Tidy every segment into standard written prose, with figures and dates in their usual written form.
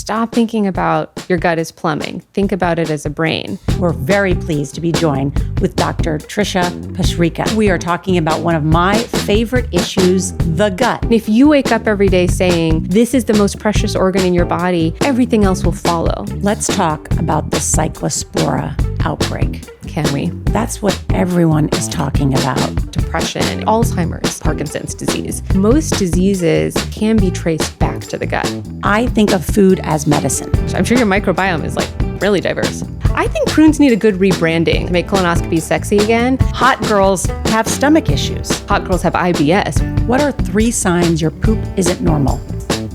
Stop thinking about your gut as plumbing. Think about it as a brain. We're very pleased to be joined with Dr. Trisha Pasricha. We are talking about one of my favorite issues, the gut. And if you wake up every day saying, this is the most precious organ in your body, everything else will follow. Let's talk about the Cyclospora outbreak. Can we? That's what everyone is talking about. Depression, Alzheimer's, Parkinson's disease. Most diseases can be traced back to the gut. I think of food as medicine. I'm sure your microbiome is really diverse. I think prunes need a good rebranding to make colonoscopy sexy again. Hot girls have stomach issues. Hot girls have IBS. What are 3 signs your poop isn't normal?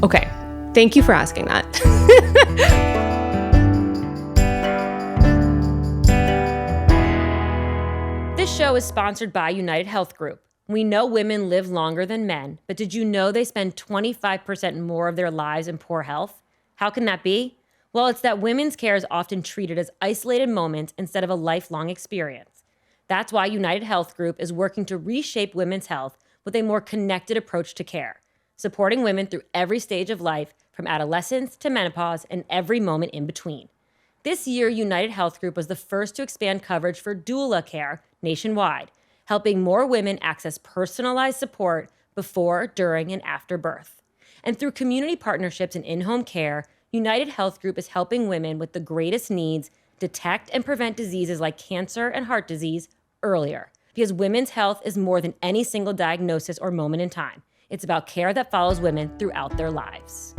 Okay, thank you for asking that. This show is sponsored by United Health Group. We know women live longer than men, but did you know they spend 25% more of their lives in poor health? How can that be? Well, it's that women's care is often treated as isolated moments instead of a lifelong experience. That's why United Health Group is working to reshape women's health with a more connected approach to care, supporting women through every stage of life, from adolescence to menopause and every moment in between. This year, United Health Group was the first to expand coverage for doula care nationwide, helping more women access personalized support before, during, and after birth. And through community partnerships and in-home care, United Health Group is helping women with the greatest needs detect and prevent diseases like cancer and heart disease earlier. Because women's health is more than any single diagnosis or moment in time. It's about care that follows women throughout their lives.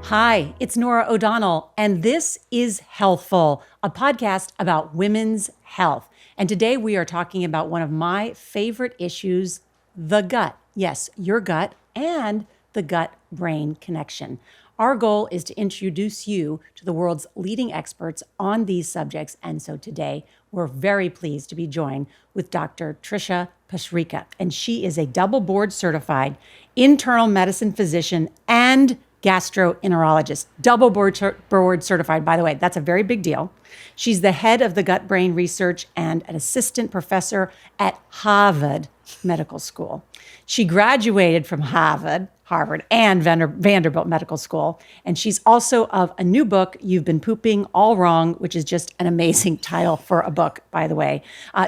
Hi, it's Norah O'Donnell, and this is Healthful, a podcast about women's health. And today we are talking about one of my favorite issues, the gut. Yes, your gut and the gut-brain connection. Our goal is to introduce you to the world's leading experts on these subjects. And so today we're very pleased to be joined with Dr. Trisha Pasricha. And she is a double board certified internal medicine physician and gastroenterologist, double board certified, by the way. That's a very big deal. She's the head of the gut brain research and an assistant professor at Harvard Medical School. She graduated from Harvard and Vanderbilt Medical School. And she's also of a new book, You've Been Pooping All Wrong, which is just an amazing title for a book, by the way.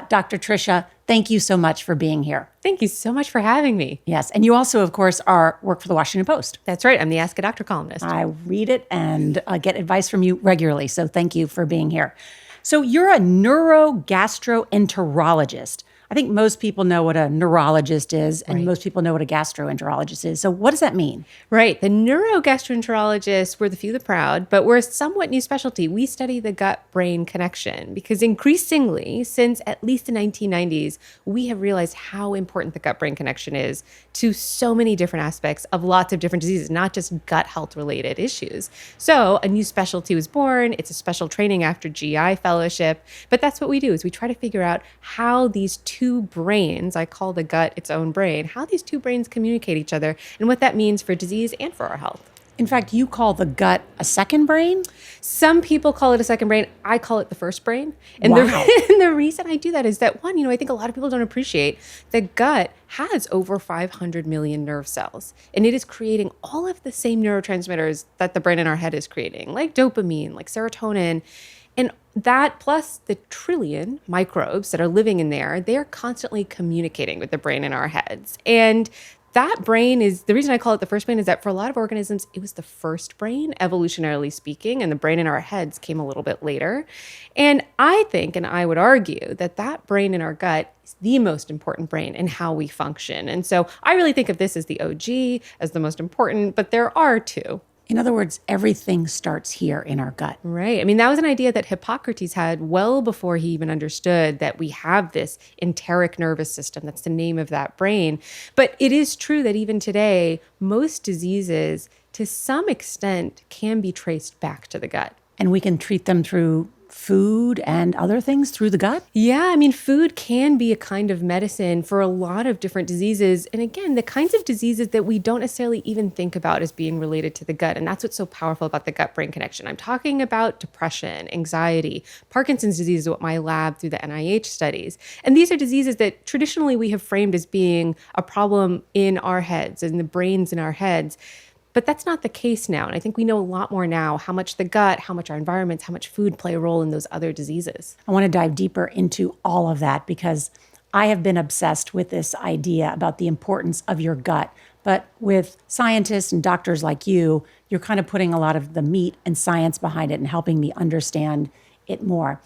Dr. Trisha, thank you so much for being here. Thank you so much for having me. Yes. And you also, of course, work for the Washington Post. That's right. I'm the Ask a Doctor columnist. I read it and get advice from you regularly. So thank you for being here. So you're a neurogastroenterologist. I think most people know what a neurologist is, and most people know what a gastroenterologist is. So what does that mean? Right. The neurogastroenterologists, we're the few, the proud, but we're a somewhat new specialty. We study the gut-brain connection because increasingly, since at least the 1990s, we have realized how important the gut-brain connection is to so many different aspects of lots of different diseases, not just gut health-related issues. So a new specialty was born. It's a special training after GI fellowship, but that's what we do is we try to figure out how these two brains, I call the gut its own brain, how these two brains communicate each other and what that means for disease and for our health. In fact, you call the gut a second brain? Some people call it a second brain. I call it the first brain. And wow. the reason I do that is that, one, I think a lot of people don't appreciate the gut has over 500 million nerve cells. And it is creating all of the same neurotransmitters that the brain in our head is creating, like dopamine, like serotonin. And that plus the trillion microbes that are living in there, they are constantly communicating with the brain in our heads. And that brain is, the reason I call it the first brain is that for a lot of organisms, it was the first brain, evolutionarily speaking, and the brain in our heads came a little bit later. And I think, and I would argue, that brain in our gut is the most important brain in how we function. And so I really think of this as the OG, as the most important, but there are two. In other words, everything starts here in our gut. Right. I mean, that was an idea that Hippocrates had well before he even understood that we have this enteric nervous system. That's the name of that brain. But it is true that even today, most diseases, to some extent, can be traced back to the gut. And we can treat them through food and other things through the gut? Yeah, I mean, food can be a kind of medicine for a lot of different diseases. And again, the kinds of diseases that we don't necessarily even think about as being related to the gut. And that's what's so powerful about the gut-brain connection. I'm talking about depression, anxiety. Parkinson's disease is what my lab through the NIH studies. And these are diseases that traditionally we have framed as being a problem in our heads, in the brains in our heads. But that's not the case now. And I think we know a lot more now how much the gut, how much our environments, how much food play a role in those other diseases. I want to dive deeper into all of that because I have been obsessed with this idea about the importance of your gut. But with scientists and doctors like you, you're kind of putting a lot of the meat and science behind it and helping me understand it more.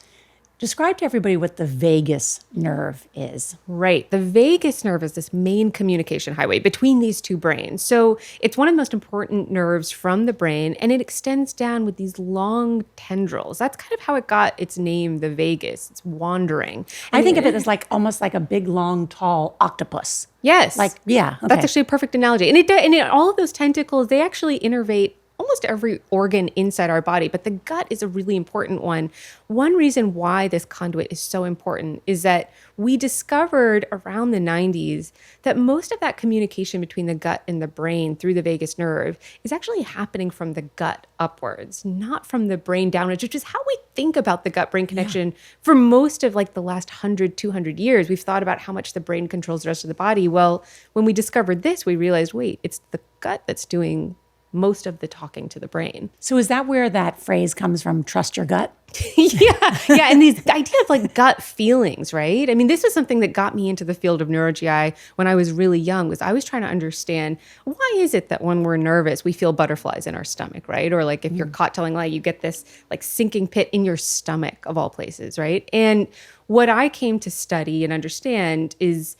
Describe to everybody what the vagus nerve is. Right. The vagus nerve is this main communication highway between these two brains. So it's one of the most important nerves from the brain, and it extends down with these long tendrils. That's kind of how it got its name, the vagus. It's wandering. I think of it as like almost like a big, long, tall octopus. Yes. Yeah. Okay. That's actually a perfect analogy. And all of those tentacles, they actually innervate almost every organ inside our body, but the gut is a really important one. One reason why this conduit is so important is that we discovered around the 90s that most of that communication between the gut and the brain through the vagus nerve is actually happening from the gut upwards, not from the brain downwards, which is how we think about the gut-brain connection for most of like the last 100, 200 years. We've thought about how much the brain controls the rest of the body. Well, when we discovered this, we realized, wait, it's the gut that's doing most of the talking to the brain. So is that where that phrase comes from, trust your gut? Yeah. And these ideas like gut feelings, right? I mean, this was something that got me into the field of neuro-GI when I was really young, was I was trying to understand why is it that when we're nervous, we feel butterflies in our stomach, right? Or like if you're caught telling a lie, you get this like sinking pit in your stomach of all places, right? And what I came to study and understand is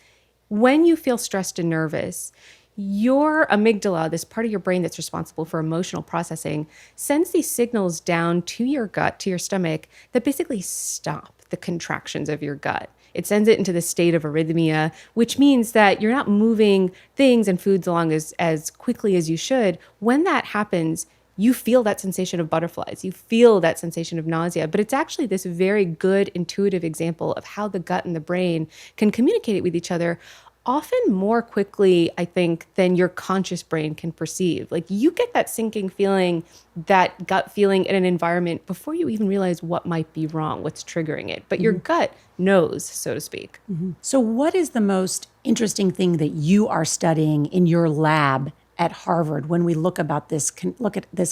when you feel stressed and nervous, your amygdala, this part of your brain that's responsible for emotional processing, sends these signals down to your gut, to your stomach, that basically stop the contractions of your gut. It sends it into the state of arrhythmia, which means that you're not moving things and foods along as quickly as you should. When that happens, you feel that sensation of butterflies. You feel that sensation of nausea. But it's actually this very good intuitive example of how the gut and the brain can communicate with each other, often more quickly, I think, than your conscious brain can perceive. Like you get that sinking feeling, that gut feeling in an environment before you even realize what might be wrong, what's triggering it. But your gut knows, so to speak. So what is the most interesting thing that you are studying in your lab at Harvard when we look at this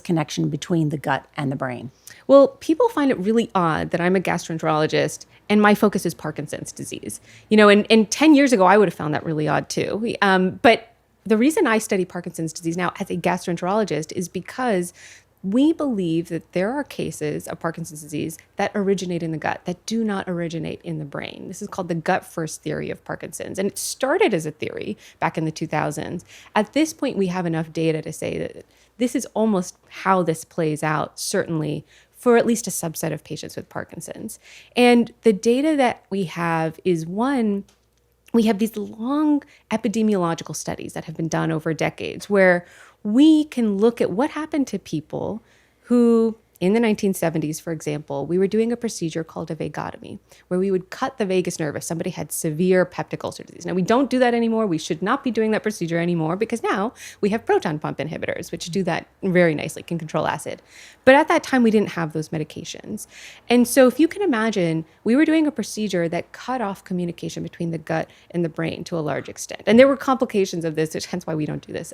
connection between the gut and the brain? Well, people find it really odd that I'm a gastroenterologist and my focus is Parkinson's disease. You know, and 10 years ago, I would have found that really odd too. But the reason I study Parkinson's disease now as a gastroenterologist is because we believe that there are cases of Parkinson's disease that originate in the gut, that do not originate in the brain. This is called the gut first theory of Parkinson's. And it started as a theory back in the 2000s. At this point, we have enough data to say that this is almost how this plays out, certainly for at least a subset of patients with Parkinson's. And the data that we have is, one, we have these long epidemiological studies that have been done over decades where we can look at what happened to people who, in the 1970s, for example, we were doing a procedure called a vagotomy, where we would cut the vagus nerve if somebody had severe peptic ulcer disease. Now, we don't do that anymore. We should not be doing that procedure anymore because now we have proton pump inhibitors, which do that very nicely, can control acid. But at that time, we didn't have those medications. And so if you can imagine, we were doing a procedure that cut off communication between the gut and the brain to a large extent. And there were complications of this, which hence why we don't do this.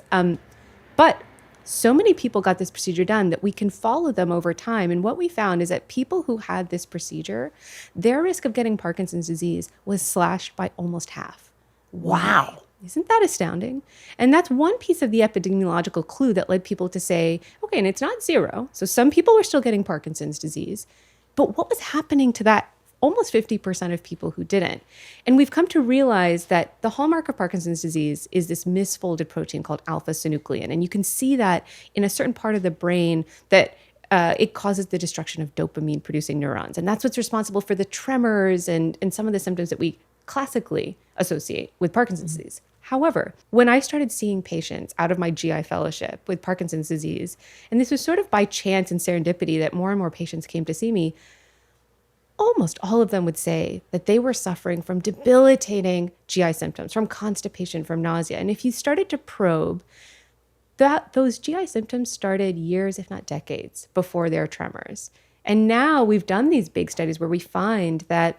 But so many people got this procedure done that we can follow them over time. And what we found is that people who had this procedure, their risk of getting Parkinson's disease was slashed by almost half. Wow. Isn't that astounding? And that's one piece of the epidemiological clue that led people to say, okay, and it's not zero. So some people were still getting Parkinson's disease. But what was happening to that almost 50% of people who didn't? And we've come to realize that the hallmark of Parkinson's disease is this misfolded protein called alpha-synuclein. And you can see that in a certain part of the brain that it causes the destruction of dopamine-producing neurons. And that's what's responsible for the tremors and some of the symptoms that we classically associate with Parkinson's disease. However, when I started seeing patients out of my GI fellowship with Parkinson's disease, and this was sort of by chance and serendipity that more and more patients came to see me, almost all of them would say that they were suffering from debilitating GI symptoms, from constipation, from nausea. And if you started to probe, those GI symptoms started years, if not decades, before their tremors. And now we've done these big studies where we find that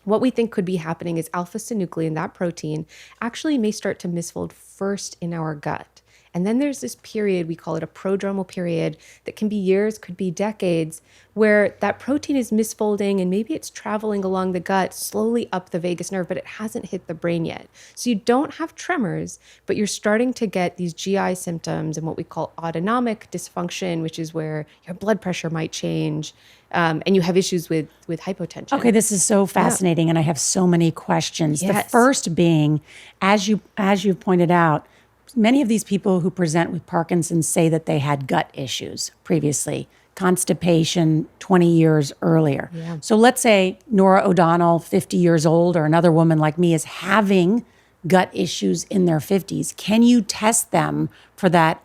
what we think could be happening is alpha-synuclein, that protein, actually may start to misfold first in our gut. And then there's this period, we call it a prodromal period, that can be years, could be decades, where that protein is misfolding and maybe it's traveling along the gut slowly up the vagus nerve, but it hasn't hit the brain yet. So you don't have tremors, but you're starting to get these GI symptoms and what we call autonomic dysfunction, which is where your blood pressure might change, and you have issues with hypotension. Okay, this is so fascinating, and I have so many questions. Yes. The first being, as you've pointed out, many of these people who present with Parkinson's say that they had gut issues previously, constipation 20 years earlier. Yeah. So let's say Norah O'Donnell, 50 years old, or another woman like me is having gut issues in their 50s. Can you test them for that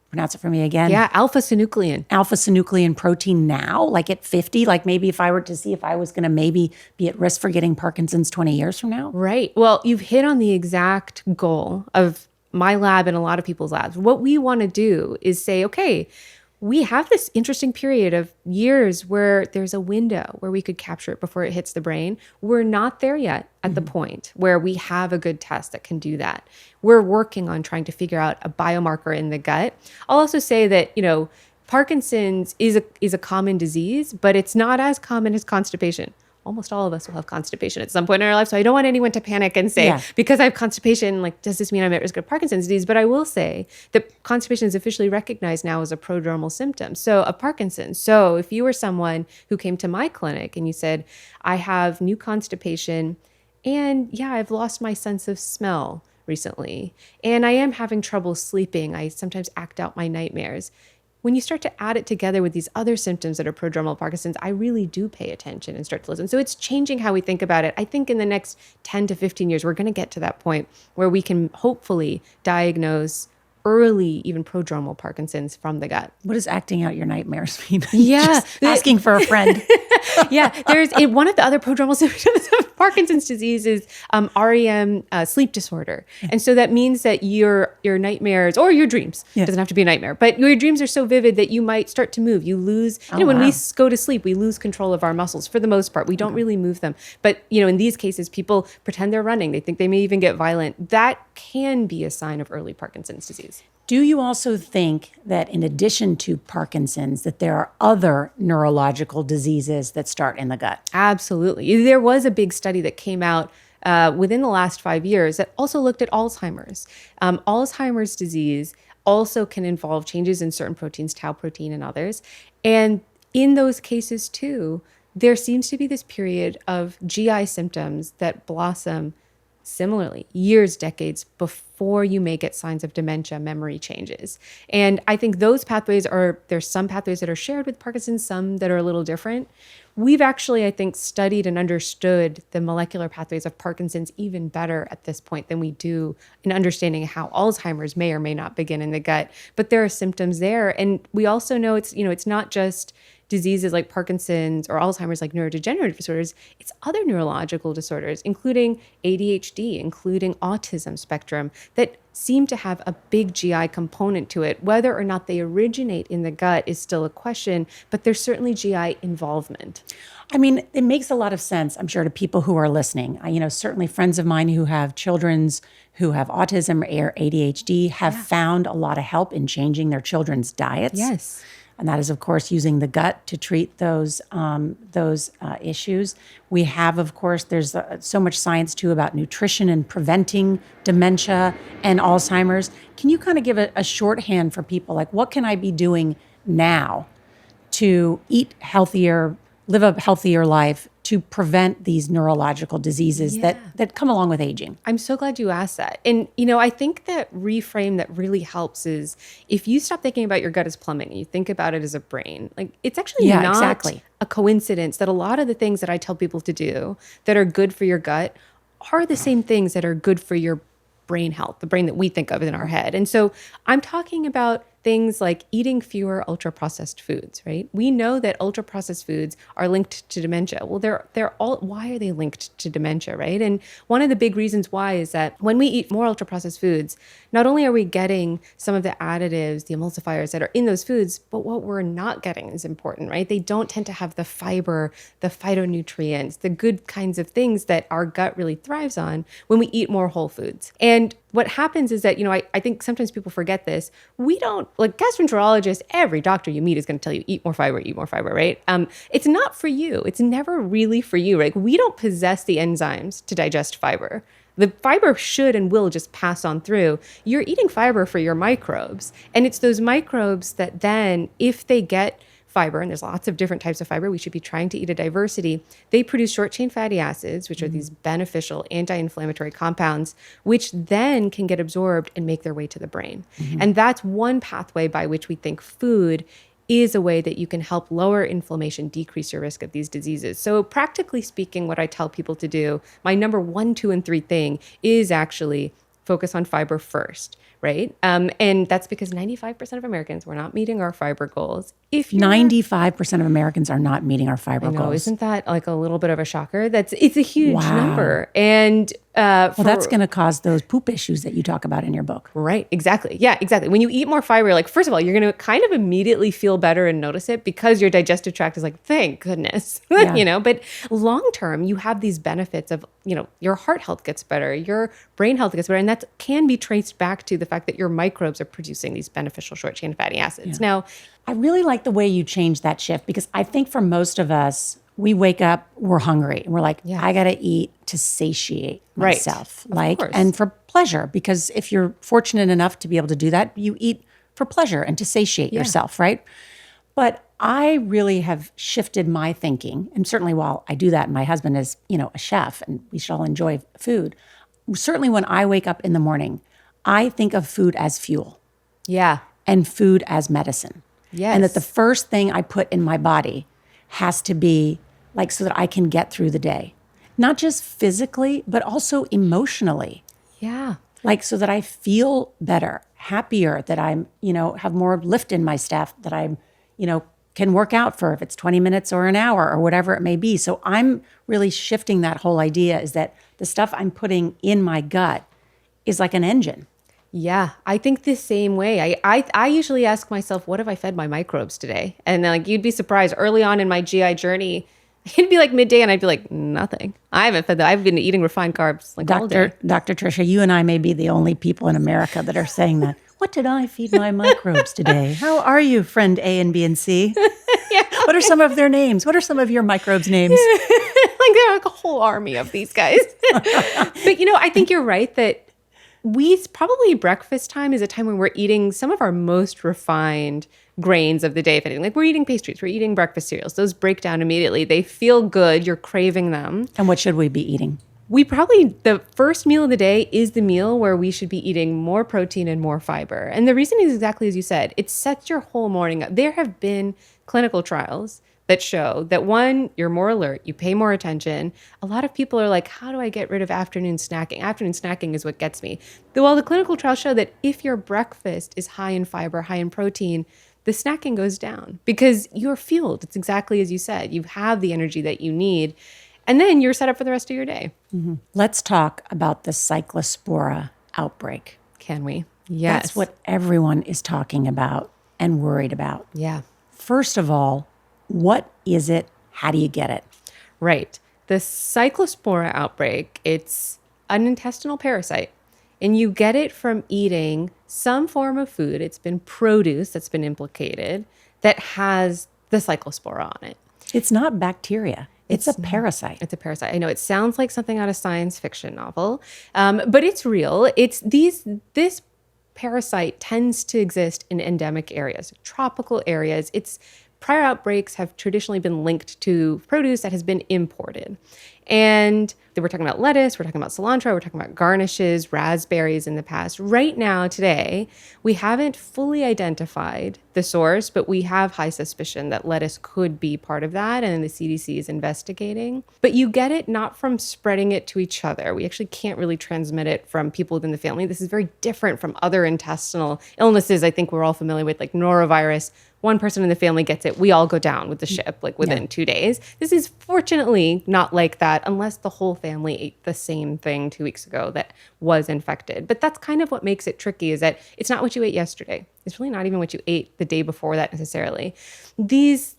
pronounce it for me again? Yeah, alpha-synuclein. Alpha-synuclein protein now, like at 50? Like maybe if I were to see if I was going to maybe be at risk for getting Parkinson's 20 years from now? Right. Well, you've hit on the exact goal of my lab and a lot of people's labs. What we want to do is say, okay, we have this interesting period of years where there's a window where we could capture it before it hits the brain. We're not there yet at the point where we have a good test that can do that. We're working on trying to figure out a biomarker in the gut. I'll also say that, Parkinson's is a common disease, but it's not as common as constipation. Almost all of us will have constipation at some point in our life. So I don't want anyone to panic and say, because I have constipation, does this mean I'm at risk of Parkinson's disease? But I will say that constipation is officially recognized now as a prodromal symptom. So of Parkinson's. So if you were someone who came to my clinic and you said, I have new constipation and I've lost my sense of smell recently, and I am having trouble sleeping. I sometimes act out my nightmares. When you start to add it together with these other symptoms that are prodromal Parkinson's, I really do pay attention and start to listen. So it's changing how we think about it. I think in the next 10 to 15 years, we're going to get to that point where we can hopefully diagnose early, even prodromal Parkinson's from the gut. What does acting out your nightmares mean? Yeah. Just asking for a friend. There's one of the other prodromal symptoms of Parkinson's disease is REM, sleep disorder. And so that means that your nightmares or your dreams, doesn't have to be a nightmare, but your dreams are so vivid that you might start to move. You lose, when we go to sleep, we lose control of our muscles for the most part. We don't really move them. But, in these cases, people pretend they're running. They think they may even get violent. That can be a sign of early Parkinson's disease. Do you also think that in addition to Parkinson's, that there are other neurological diseases that start in the gut? Absolutely. There was a big study that came out within the last 5 years that also looked at Alzheimer's. Alzheimer's disease also can involve changes in certain proteins, tau protein and others. And in those cases too, there seems to be this period of GI symptoms that blossom similarly, years, decades before you may get signs of dementia, memory changes. And I think those pathways there's some pathways that are shared with Parkinson's, some that are a little different. We've actually, I think, studied and understood the molecular pathways of Parkinson's even better at this point than we do in understanding how Alzheimer's may or may not begin in the gut. But there are symptoms there. And we also know it's not just diseases like Parkinson's or Alzheimer's, like neurodegenerative disorders. It's other neurological disorders, including ADHD, including autism spectrum, that seem to have a big GI component to it. Whether or not they originate in the gut is still a question, but there's certainly GI involvement. I mean, it makes a lot of sense, I'm sure, to people who are listening. Certainly friends of mine who have children's who have autism or ADHD have found a lot of help in changing their children's diets. Yes. And that is, of course, using the gut to treat those issues. We have, of course, there's so much science, too, about nutrition and preventing dementia and Alzheimer's. Can you kind of give a shorthand for people? Like, what can I be doing now to eat healthier, live a healthier life to prevent these neurological diseases that come along with aging? I'm so glad you asked that. And, I think that reframe that really helps is if you stop thinking about your gut as plumbing, and you think about it as a brain, it's actually not a coincidence that a lot of the things that I tell people to do that are good for your gut are the same things that are good for your brain health, the brain that we think of in our head. And so I'm talking about things like eating fewer ultra-processed foods, right? We know that ultra-processed foods are linked to dementia. Well, why are they linked to dementia, right? And one of the big reasons why is that when we eat more ultra-processed foods, not only are we getting some of the additives, the emulsifiers that are in those foods, but what we're not getting is important, right? They don't tend to have the fiber, the phytonutrients, the good kinds of things that our gut really thrives on when we eat more whole foods. And what happens is that, I think sometimes people forget this. We don't, like gastroenterologists, every doctor you meet is going to tell you, eat more fiber, right? It's not for you. It's never really for you, right? We don't possess the enzymes to digest fiber. The fiber should and will just pass on through. You're eating fiber for your microbes. And it's those microbes that then, if they get fiber, and there's lots of different types of fiber, we should be trying to eat a diversity. They produce short chain fatty acids, which are these beneficial anti-inflammatory compounds, which then can get absorbed and make their way to the brain. And that's one pathway by which we think food is a way that you can help lower inflammation, decrease your risk of these diseases. So practically speaking, what I tell people to do, my number 1, 2, and 3 thing is actually focus on fiber first, right? And that's because 95% of Americans, we're not meeting our fiber goals. If 95% of Americans are not meeting our fiber goals. Isn't that like a little bit of a shocker? It's a huge number. And that's going to cause those poop issues that you talk about in your book. Right. Exactly. Yeah, exactly. When you eat more fiber, like, first of all, you're going to kind of immediately feel better and notice it because your digestive tract is like, thank goodness, but long term, you have these benefits of, your heart health gets better, your brain health gets better. And that can be traced back to the fact that your microbes are producing these beneficial short chain fatty acids. Yeah. Now, I really like the way you changed that shift because I think for most of us, we wake up, we're hungry, and we're like, I got to eat to satiate myself, and for pleasure. Because if you're fortunate enough to be able to do that, you eat for pleasure and to satiate yourself, right? But I really have shifted my thinking, and certainly while I do that, and my husband is, a chef, and we should all enjoy food. Certainly when I wake up in the morning, I think of food as fuel. Yeah. And food as medicine. Yes. And that the first thing I put in my body has to be like so that I can get through the day. Not just physically, but also emotionally. Yeah. Like so that I feel better, happier, that I'm, have more lift in my step, that I'm, can work out for if it's 20 minutes or an hour or whatever it may be. So I'm really shifting that whole idea is that the stuff I'm putting in my gut is like an engine. Yeah, I think the same way. I usually ask myself, what have I fed my microbes today? And then, you'd be surprised. Early on in my GI journey, it'd be like midday and I'd be like, nothing. I haven't fed that. I've been eating refined carbs all day. Dr. Trisha, you and I may be the only people in America that are saying that. What did I feed my microbes today? How are you, friend A and B and C? What are some of their names? What are some of your microbes' names? They're like a whole army of these guys. But, I think you're right that probably breakfast time is a time when we're eating some of our most refined grains of the day, if anything. Like we're eating pastries, we're eating breakfast cereals. Those break down immediately. They feel good. You're craving them. And what should we be eating? The first meal of the day is the meal where we should be eating more protein and more fiber. And the reason is exactly as you said. It sets your whole morning up. There have been clinical trials that show that one, you're more alert, you pay more attention. A lot of people are like, how do I get rid of afternoon snacking? Afternoon snacking is what gets me. Well, the clinical trials show that if your breakfast is high in fiber, high in protein, the snacking goes down because you're fueled. It's exactly as you said. You have the energy that you need. And then you're set up for the rest of your day. Mm-hmm. Let's talk about the Cyclospora outbreak. Can we? Yes. That's what everyone is talking about and worried about. Yeah. First of all, what is it? How do you get it? Right. The Cyclospora outbreak, it's an intestinal parasite. And you get it from eating some form of food. It's been produce that's been implicated that has the Cyclospora on it. It's not bacteria. It's a parasite. It's a parasite. I know it sounds like something out of science fiction novel, but it's real. This parasite tends to exist in endemic areas, tropical areas. Prior outbreaks have traditionally been linked to produce that has been imported. And we're talking about lettuce, we're talking about cilantro, we're talking about garnishes, raspberries in the past. Right now, today, we haven't fully identified the source, but we have high suspicion that lettuce could be part of that, and the CDC is investigating. But you get it not from spreading it to each other. We actually can't really transmit it from people within the family. This is very different from other intestinal illnesses I think we're all familiar with, like norovirus. One person in the family gets it, we all go down with the ship like within 2 days. This is fortunately not like that unless the whole family ate the same thing 2 weeks ago that was infected. But that's kind of what makes it tricky, is that it's not what you ate yesterday. It's really not even what you ate the day before that necessarily. These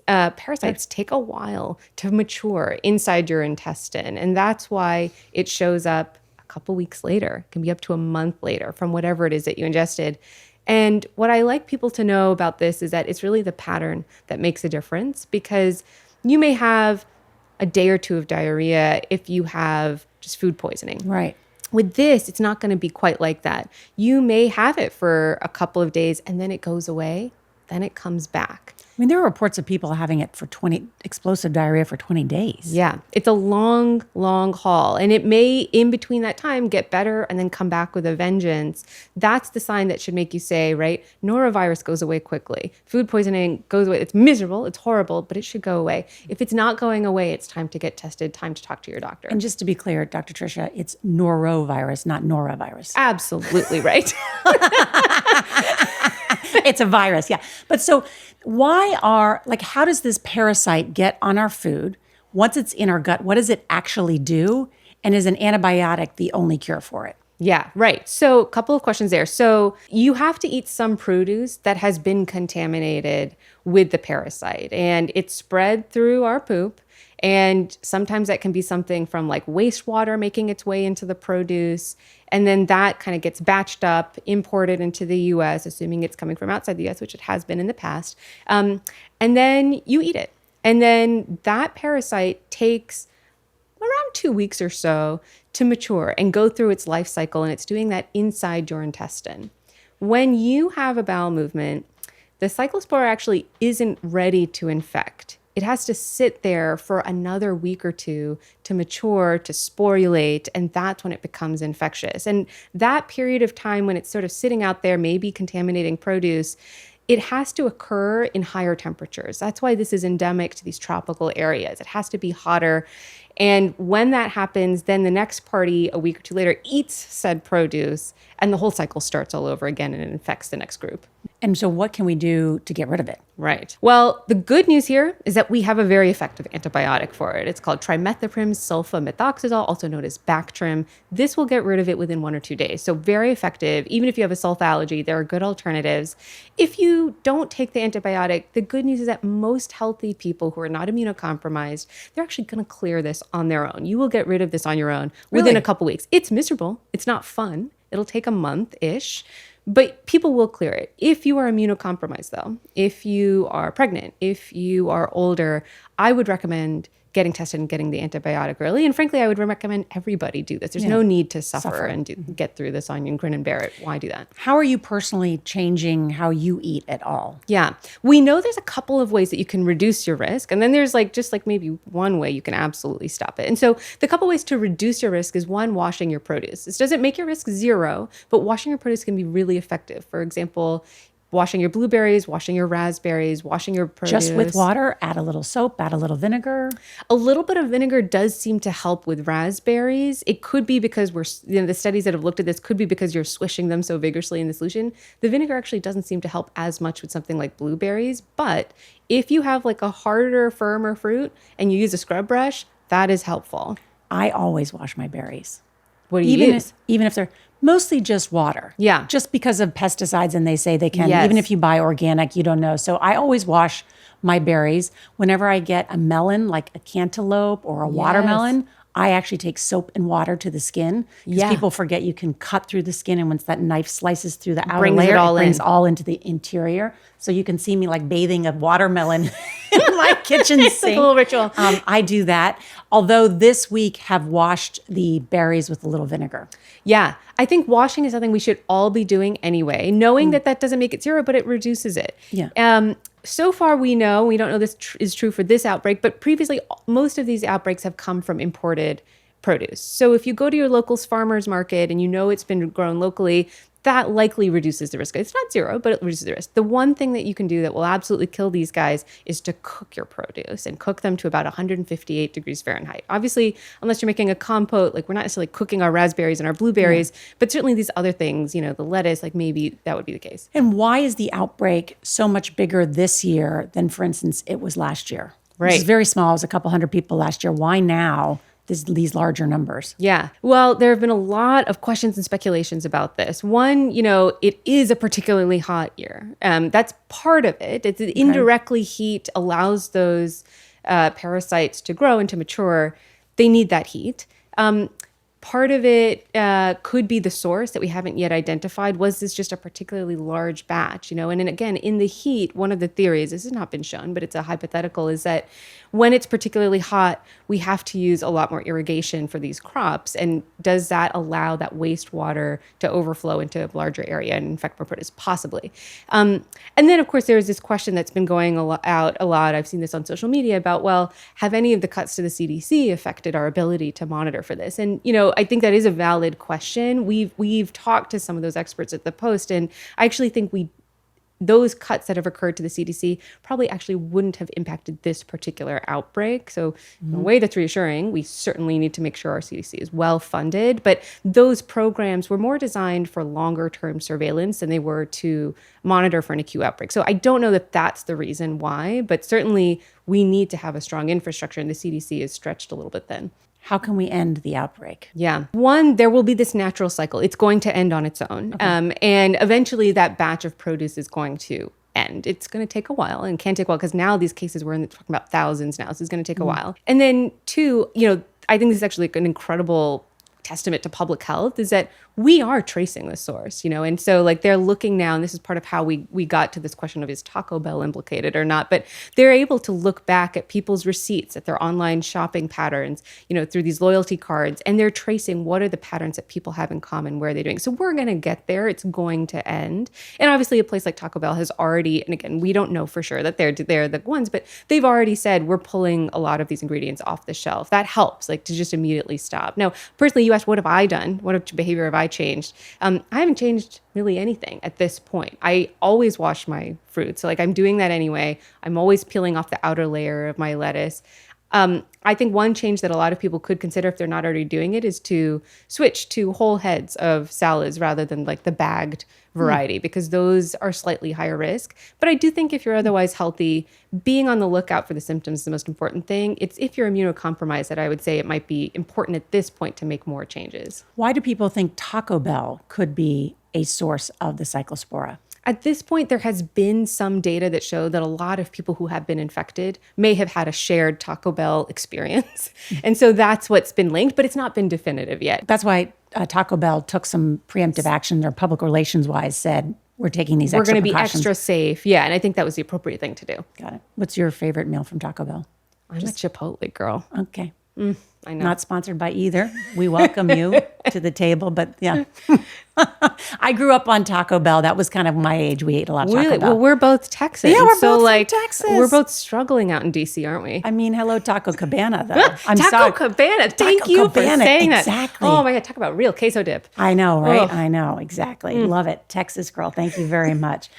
parasites take a while to mature inside your intestine. And that's why it shows up a couple weeks later. It can be up to a month later from whatever it is that you ingested. And what I like people to know about this is that it's really the pattern that makes a difference, because you may have a day or two of diarrhea if you have just food poisoning. Right. With this, it's not going to be quite like that. You may have it for a couple of days and then it goes away, then it comes back. I mean, there are reports of people having it for explosive diarrhea for 20 days. Yeah, it's a long, long haul. And it may, in between that time, get better and then come back with a vengeance. That's the sign that should make you say, right, norovirus goes away quickly. Food poisoning goes away. It's miserable, it's horrible, but it should go away. If it's not going away, it's time to get tested, time to talk to your doctor. And just to be clear, Dr. Trisha, it's norovirus, not norovirus. Absolutely right. It's a virus, yeah. But so how does this parasite get on our food? Once it's in our gut, what does it actually do? And is an antibiotic the only cure for it? Yeah, right. So a couple of questions there. So you have to eat some produce that has been contaminated with the parasite, and it's spread through our poop. And sometimes that can be something from like wastewater making its way into the produce. And then that kind of gets batched up, imported into the US, assuming it's coming from outside the US, which it has been in the past. And then you eat it. And then that parasite takes around 2 weeks or so to mature and go through its life cycle. And it's doing that inside your intestine. When you have a bowel movement, the Cyclospora actually isn't ready to infect. It has to sit there for another week or two to mature, to sporulate, and that's when it becomes infectious. And that period of time when it's sort of sitting out there, maybe contaminating produce, it has to occur in higher temperatures. That's why this is endemic to these tropical areas. It has to be hotter. And when that happens, then the next party a week or two later eats said produce, and the whole cycle starts all over again and it infects the next group. And so what can we do to get rid of it? Right. Well, the good news here is that we have a very effective antibiotic for it. It's called trimethoprim sulfamethoxazole, also known as Bactrim. This will get rid of it within 1 or 2 days. So very effective. Even if you have a sulfa allergy, there are good alternatives. If you don't take the antibiotic, the good news is that most healthy people who are not immunocompromised, they're actually going to clear this on their own. You will get rid of this on your own within a couple weeks. It's miserable. It's not fun. It'll take a month-ish. But people will clear it. If you are immunocompromised, though, if you are pregnant, if you are older, I would recommend getting tested and getting the antibiotic early. And frankly, I would recommend everybody do this. There's no need to suffer and get through this on and grin and bear it. Why do that? How are you personally changing how you eat at all? Yeah. We know there's a couple of ways that you can reduce your risk. And then there's just maybe one way you can absolutely stop it. And so the couple ways to reduce your risk is one, washing your produce. This doesn't make your risk zero, but washing your produce can be really effective. For example, washing your blueberries, washing your raspberries, washing your produce. Just with water, add a little soap, add a little vinegar. A little bit of vinegar does seem to help with raspberries. It could be because the studies that have looked at this could be because you're swishing them so vigorously in the solution. The vinegar actually doesn't seem to help as much with something like blueberries. But if you have like a harder, firmer fruit and you use a scrub brush, that is helpful. I always wash my berries. What do you use? Even if they're mostly just water. Yeah. Just because of pesticides, and they say they can. Yes. Even if you buy organic, you don't know. So I always wash my berries. Whenever I get a melon, like a cantaloupe or a watermelon, I actually take soap and water to the skin. Because people forget you can cut through the skin, and once that knife slices through the outer layer, it brings all into the interior. So you can see me like bathing a watermelon in my kitchen sink. It's like a little ritual. I do that. Although this week have washed the berries with a little vinegar. Yeah, I think washing is something we should all be doing anyway, knowing that that doesn't make it zero, but it reduces it. Yeah. So far, we don't know this is true for this outbreak, but previously, most of these outbreaks have come from imported produce. So if you go to your local farmer's market and you know it's been grown locally, that likely reduces the risk. It's not zero, but it reduces the risk. The one thing that you can do that will absolutely kill these guys is to cook your produce and cook them to about 158 degrees Fahrenheit. Obviously, unless you're making a compote, like we're not necessarily cooking our raspberries and our blueberries, but certainly these other things, the lettuce, like maybe that would be the case. And why is the outbreak so much bigger this year than, for instance, it was last year? Right. It was very small. It was a couple hundred people last year. Why now? These larger numbers. Yeah. Well, there have been a lot of questions and speculations about this. One, it is a particularly hot year. That's part of it. It's indirectly heat allows those parasites to grow and to mature. They need that heat. Part of it could be the source that we haven't yet identified. Was this just a particularly large batch? And then again, in the heat, one of the theories, this has not been shown, but it's a hypothetical, is that when it's particularly hot, we have to use a lot more irrigation for these crops. And does that allow that wastewater to overflow into a larger area and infect more produce? Possibly. And then, of course, there's this question that's been going out a lot. I've seen this on social media about, well, have any of the cuts to the CDC affected our ability to monitor for this? And, I think that is a valid question. We've talked to some of those experts at the Post, and I actually think those cuts that have occurred to the CDC probably actually wouldn't have impacted this particular outbreak. So in a way that's reassuring, we certainly need to make sure our CDC is well funded, but those programs were more designed for longer term surveillance than they were to monitor for an acute outbreak. So I don't know that that's the reason why, but certainly we need to have a strong infrastructure, and the CDC is stretched a little bit thin. How can we end the outbreak? Yeah. One, there will be this natural cycle. It's going to end on its own. Okay. And eventually that batch of produce is going to end. It's going to take a while, and can take a while because now these cases, we're talking about thousands now. So it's going to take a while. And then two, I think this is actually an incredible testament to public health, is that we are tracing the source, and so they're looking now, and this is part of how we got to this question of, is Taco Bell implicated or not, but they're able to look back at people's receipts, at their online shopping patterns, through these loyalty cards, and they're tracing what are the patterns that people have in common, where are they doing. So we're going to get there. It's going to end. And obviously a place like Taco Bell has already, and again, we don't know for sure that they're the ones, but they've already said we're pulling a lot of these ingredients off the shelf. That helps, to just immediately stop. Now, personally, you asked, what have I done? What behavior have I changed? I haven't changed really anything at this point. I always wash my fruit. So I'm doing that anyway. I'm always peeling off the outer layer of my lettuce. I think one change that a lot of people could consider if they're not already doing it is to switch to whole heads of salads rather than the bagged variety, because those are slightly higher risk. But I do think if you're otherwise healthy, being on the lookout for the symptoms is the most important thing. It's if you're immunocompromised that I would say it might be important at this point to make more changes. Why do people think Taco Bell could be a source of the Cyclospora? At this point, there has been some data that show that a lot of people who have been infected may have had a shared Taco Bell experience. And so that's what's been linked, but it's not been definitive yet. That's why Taco Bell took some preemptive action. Their public relations wise said, we're taking these extra We're going to be precautions. extra safe. Yeah, and I think that was the appropriate thing to do. Got it. What's your favorite meal from Taco Bell? I'm a Chipotle girl. Okay. I know. Not sponsored by either. We welcome you to the table, but yeah. I grew up on Taco Bell. That was kind of my age. We ate a lot of Taco Bell. Well, we're both Texans. Yeah, we're so both from Texas. We're both struggling out in DC, aren't we? I mean, hello, Taco Cabana, though. I'm Taco sorry. Cabana. Thank Taco you Cabana, for saying that. exactly. Oh my God, talk about real queso dip. I know, right? Ugh. I know, exactly. Love it. Texas girl. Thank you very much.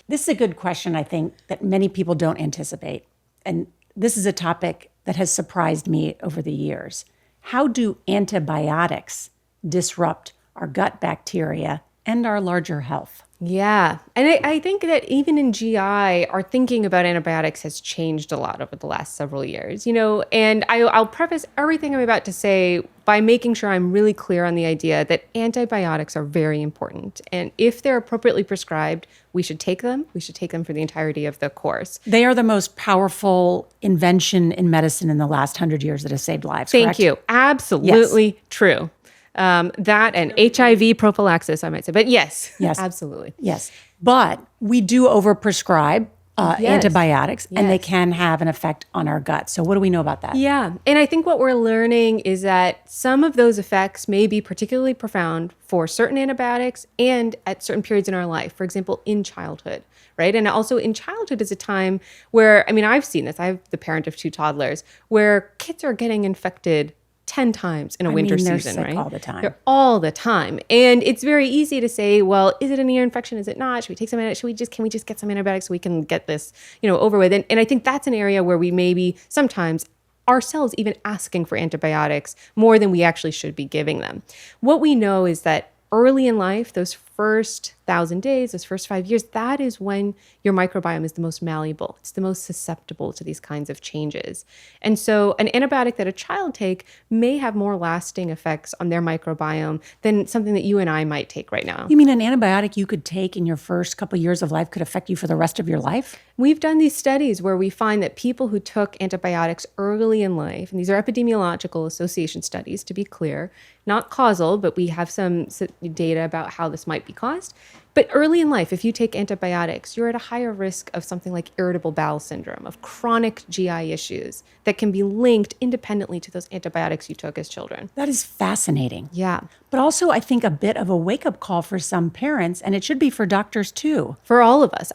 This is a good question, I think, that many people don't anticipate. And this is a topic that has surprised me over the years. How do antibiotics disrupt our gut bacteria and our larger health? Yeah. And I think that even in GI, our thinking about antibiotics has changed a lot over the last several years, and I'll preface everything I'm about to say by making sure I'm really clear on the idea that antibiotics are very important. And if they're appropriately prescribed, we should take them. We should take them for the entirety of the course. They are the most powerful invention in medicine in the last 100 years that has saved lives. Thank correct? you. Absolutely true. That and HIV prophylaxis, I might say. But yes, absolutely. Yes. But we do overprescribe antibiotics, and they can have an effect on our gut. So what do we know about that? Yeah. And I think what we're learning is that some of those effects may be particularly profound for certain antibiotics and at certain periods in our life. For example, in childhood, right? And also in childhood is a time where, I've seen this. I'm the parent of 2 toddlers, where kids are getting infected 10 times in a winter they're season, sick right? all the time. They're all the time. And it's very easy to say, well, is it an ear infection? Is it not? Should we take some antibiotics? Can we just get some antibiotics so we can get this, over with? And I think that's an area where we maybe sometimes ourselves even asking for antibiotics more than we actually should be giving them. What we know is that early in life, those first 1,000 days, those first 5 years, that is when your microbiome is the most malleable. It's the most susceptible to these kinds of changes. And so an antibiotic that a child take may have more lasting effects on their microbiome than something that you and I might take right now. You mean an antibiotic you could take in your first couple of years of life could affect you for the rest of your life? We've done these studies where we find that people who took antibiotics early in life, and these are epidemiological association studies to be clear, not causal, but we have some data about how this might be caused. But early in life, if you take antibiotics, you're at a higher risk of something like irritable bowel syndrome, of chronic GI issues that can be linked independently to those antibiotics you took as children. That is fascinating. Yeah. But also, I think a bit of a wake-up call for some parents, and it should be for doctors too. For all of us.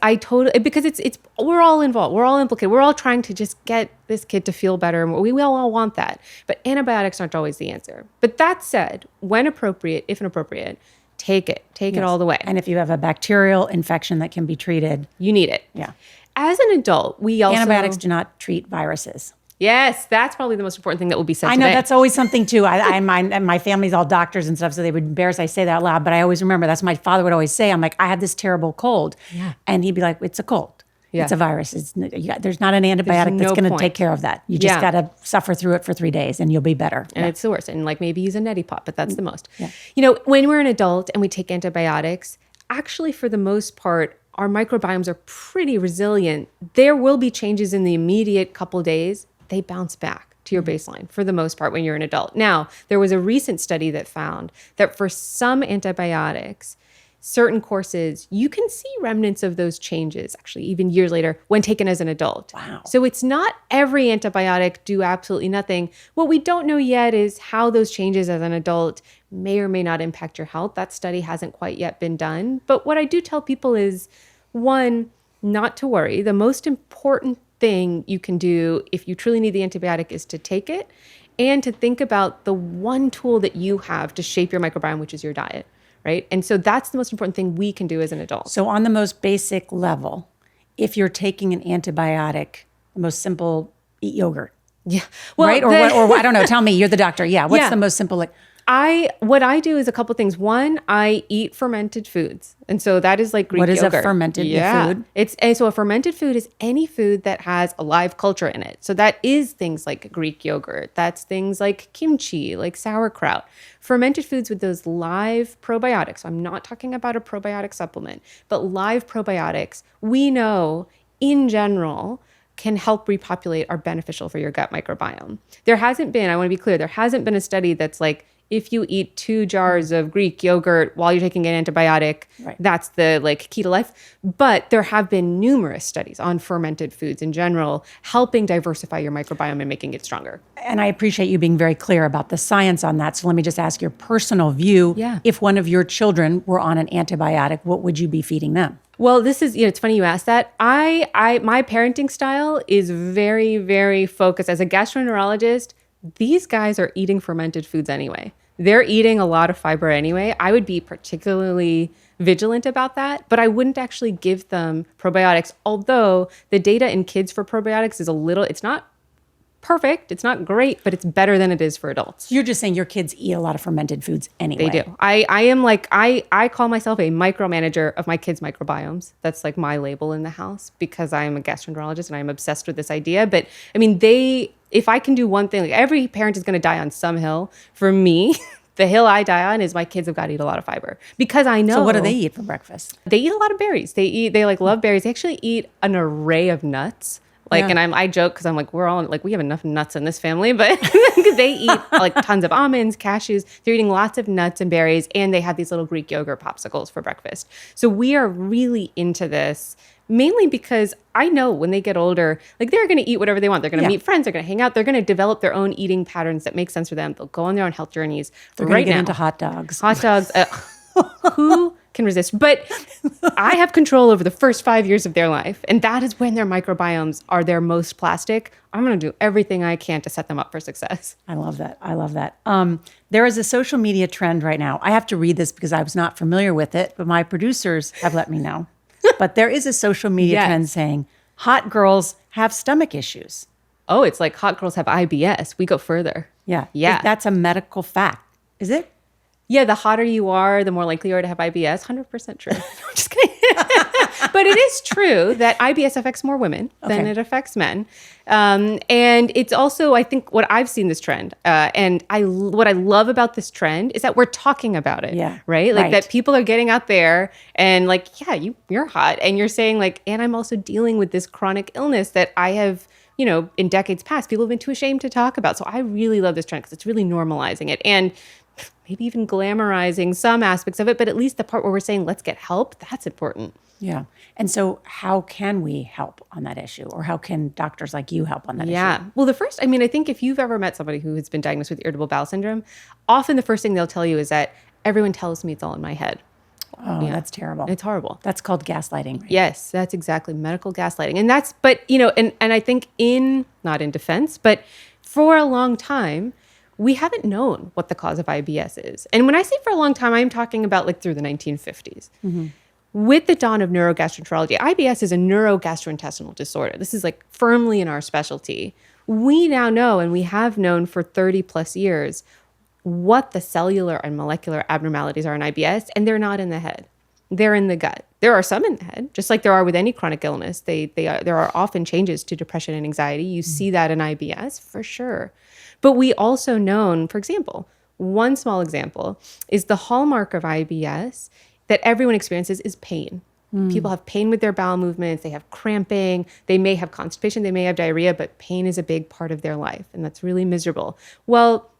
Because it's we're all involved. We're all implicated. We're all trying to just get this kid to feel better. And we all want that. But antibiotics aren't always the answer. But that said, when appropriate, if inappropriate, take it. Take it all the way. And if you have a bacterial infection that can be treated, you need it. Yeah. As an adult, we also... Antibiotics do not treat viruses. Yes, that's probably the most important thing that will be said I know today. that's always something too. My family's all doctors and stuff, so they would embarrass I say that out loud. But I always remember that's what my father would always say. I'm like, I have this terrible cold, and he'd be like, "It's a cold. Yeah. It's a virus. There's not an antibiotic that's going to take care of that. You just got to suffer through it for 3 days, and you'll be better." And it's the worst. And like maybe use a neti pot, but that's the most. Yeah. When we're an adult and we take antibiotics, actually for the most part, our microbiomes are pretty resilient. There will be changes in the immediate couple days. They bounce back to your baseline for the most part when you're an adult. Now, there was a recent study that found that for some antibiotics, certain courses, you can see remnants of those changes, actually even years later, when taken as an adult. Wow. So it's not every antibiotic do absolutely nothing. What we don't know yet is how those changes as an adult may or may not impact your health. That study hasn't quite yet been done. But what I do tell people is, one, not to worry. The most important thing you can do if you truly need the antibiotic is to take it and to think about the one tool that you have to shape your microbiome, which is your diet, right? And so that's the most important thing we can do as an adult. So on the most basic level, if you're taking an antibiotic, the most simple, eat yogurt. Yeah. Well, right? Or I don't know. Tell me, you're the doctor. Yeah. What's the most simple? What I do is a couple things. One, I eat fermented foods. And so that is like Greek yogurt. What is a fermented food? So a fermented food is any food that has a live culture in it. So that is things like Greek yogurt. That's things like kimchi, like sauerkraut. Fermented foods with those live probiotics. I'm not talking about a probiotic supplement, but live probiotics, we know in general can help repopulate, are beneficial for your gut microbiome. There hasn't been, I want to be clear, there hasn't been a study that's like, if you eat 2 jars of Greek yogurt while you're taking an antibiotic, that's the key to life. But there have been numerous studies on fermented foods in general, helping diversify your microbiome and making it stronger. And I appreciate you being very clear about the science on that. So let me just ask your personal view. Yeah. If one of your children were on an antibiotic, what would you be feeding them? Well, this is, it's funny you asked that. My parenting style is very, very focused. As a gastroenterologist, these guys are eating fermented foods anyway. They're eating a lot of fiber anyway. I would be particularly vigilant about that, but I wouldn't actually give them probiotics. Although the data in kids for probiotics is it's not perfect. It's not great, but it's better than it is for adults. You're just saying your kids eat a lot of fermented foods anyway. They do. I call myself a micromanager of my kids' microbiomes. That's like my label in the house because I am a gastroenterologist and I'm obsessed with this idea. But I mean, if I can do one thing, every parent is going to die on some hill. For me, the hill I die on is my kids have got to eat a lot of fiber because I know. So what do they eat for breakfast? They eat a lot of berries. They love berries. They actually eat an array of nuts. And I joke because I'm like, we're all we have enough nuts in this family, but they eat tons of almonds, cashews. They're eating lots of nuts and berries, and they have these little Greek yogurt popsicles for breakfast. So we are really into this, mainly because I know when they get older, they're going to eat whatever they want. They're going to meet friends. They're going to hang out. They're going to develop their own eating patterns that make sense for them. They'll go on their own health journeys. They're going to get into hot dogs. Hot dogs. Who can resist. But I have control over the first 5 years of their life. And that is when their microbiomes are their most plastic. I'm going to do everything I can to set them up for success. I love that. I love that. There is a social media trend right now. I have to read this because I was not familiar with it, but my producers have let me know. But there is a social media trend saying hot girls have stomach issues. Oh, it's like hot girls have IBS. We go further. Yeah. Yeah. That's a medical fact. Is it? Yeah, the hotter you are, the more likely you are to have IBS. 100% true. No, I'm just kidding. But it is true that IBS affects more women than it affects men. And it's also, I think, what I've seen this trend. And what I love about this trend is that we're talking about it. Yeah. Right? Like that people are getting out there and like, yeah, you're hot. And you're saying like, and I'm also dealing with this chronic illness that I have, in decades past, people have been too ashamed to talk about. So I really love this trend because it's really normalizing it. And maybe even glamorizing some aspects of it, but at least the part where we're saying, let's get help, that's important. Yeah. And so how can we help on that issue? Or how can doctors like you help on that issue? Yeah. Well, I think if you've ever met somebody who has been diagnosed with irritable bowel syndrome, often the first thing they'll tell you is that everyone tells me it's all in my head. Oh, that's terrible. It's horrible. That's called gaslighting. Right? Yes, that's exactly medical gaslighting. And and I think not in defense, but for a long time, we haven't known what the cause of IBS is. And when I say for a long time, I'm talking about like through the 1950s. Mm-hmm. With the dawn of neurogastroenterology, IBS is a neurogastrointestinal disorder. This is like firmly in our specialty. We now know, and we have known for 30 plus years, what the cellular and molecular abnormalities are in IBS, and they're not in the head. They're in the gut. There are some in the head, just like there are with any chronic illness. There are often changes to depression and anxiety. You see that in IBS for sure. But we also know, for example, one small example is the hallmark of IBS that everyone experiences is pain. People have pain with their bowel movements. They have cramping. They may have constipation. They may have diarrhea, but pain is a big part of their life. And that's really miserable. Well,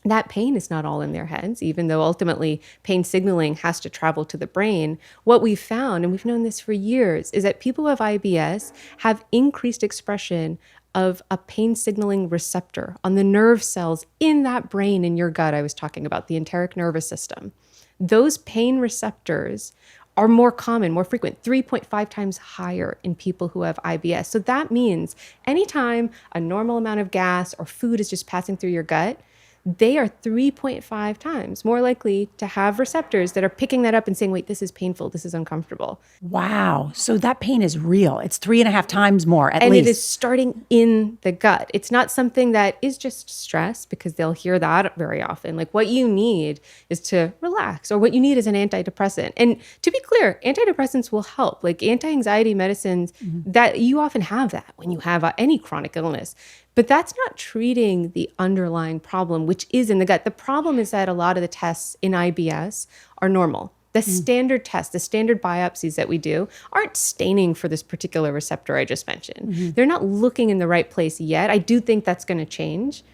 that pain is not all in their heads, even though ultimately pain signaling has to travel to the brain. What we've found, and we've known this for years, is that people who have IBS have increased expression of a pain signaling receptor on the nerve cells in that brain in your gut I was talking about, the enteric nervous system. Those pain receptors are more common, more frequent, 3.5 times higher in people who have IBS. So that means anytime a normal amount of gas or food is just passing through your gut, they are 3.5 times more likely to have receptors that are picking that up and saying, wait, this is painful, this is uncomfortable. Wow. So that pain is real. It's 3.5 times more at least. And it is starting in the gut. It's not something that is just stress, because they'll hear that very often. Like what you need is to relax, or what you need is an antidepressant. And to be clear, antidepressants will help. Like anti-anxiety medicines, that you often have that when you have any chronic illness. But that's not treating the underlying problem, which is in the gut. The problem is that a lot of the tests in IBS are normal. The standard tests, the standard biopsies that we do aren't staining for this particular receptor I just mentioned. They're not looking in the right place yet. I do think that's going to change.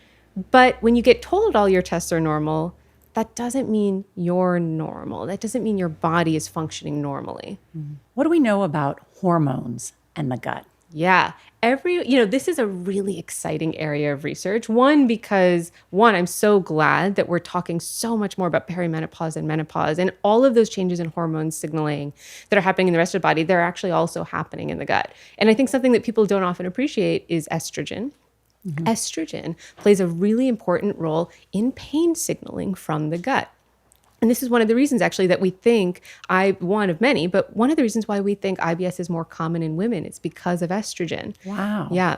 But when you get told all your tests are normal, that doesn't mean you're normal. That doesn't mean your body is functioning normally. What do we know about hormones and the gut? Yeah. This is a really exciting area of research. Because I'm so glad that we're talking so much more about perimenopause and menopause, and all of those changes in hormone signaling that are happening in the rest of the body, they're actually also happening in the gut. And I think something that people don't often appreciate is estrogen. Estrogen plays a really important role in pain signaling from the gut. And this is one of the reasons actually that we think, one of many, but one of the reasons why we think IBS is more common in women, it's because of estrogen. Wow. Yeah.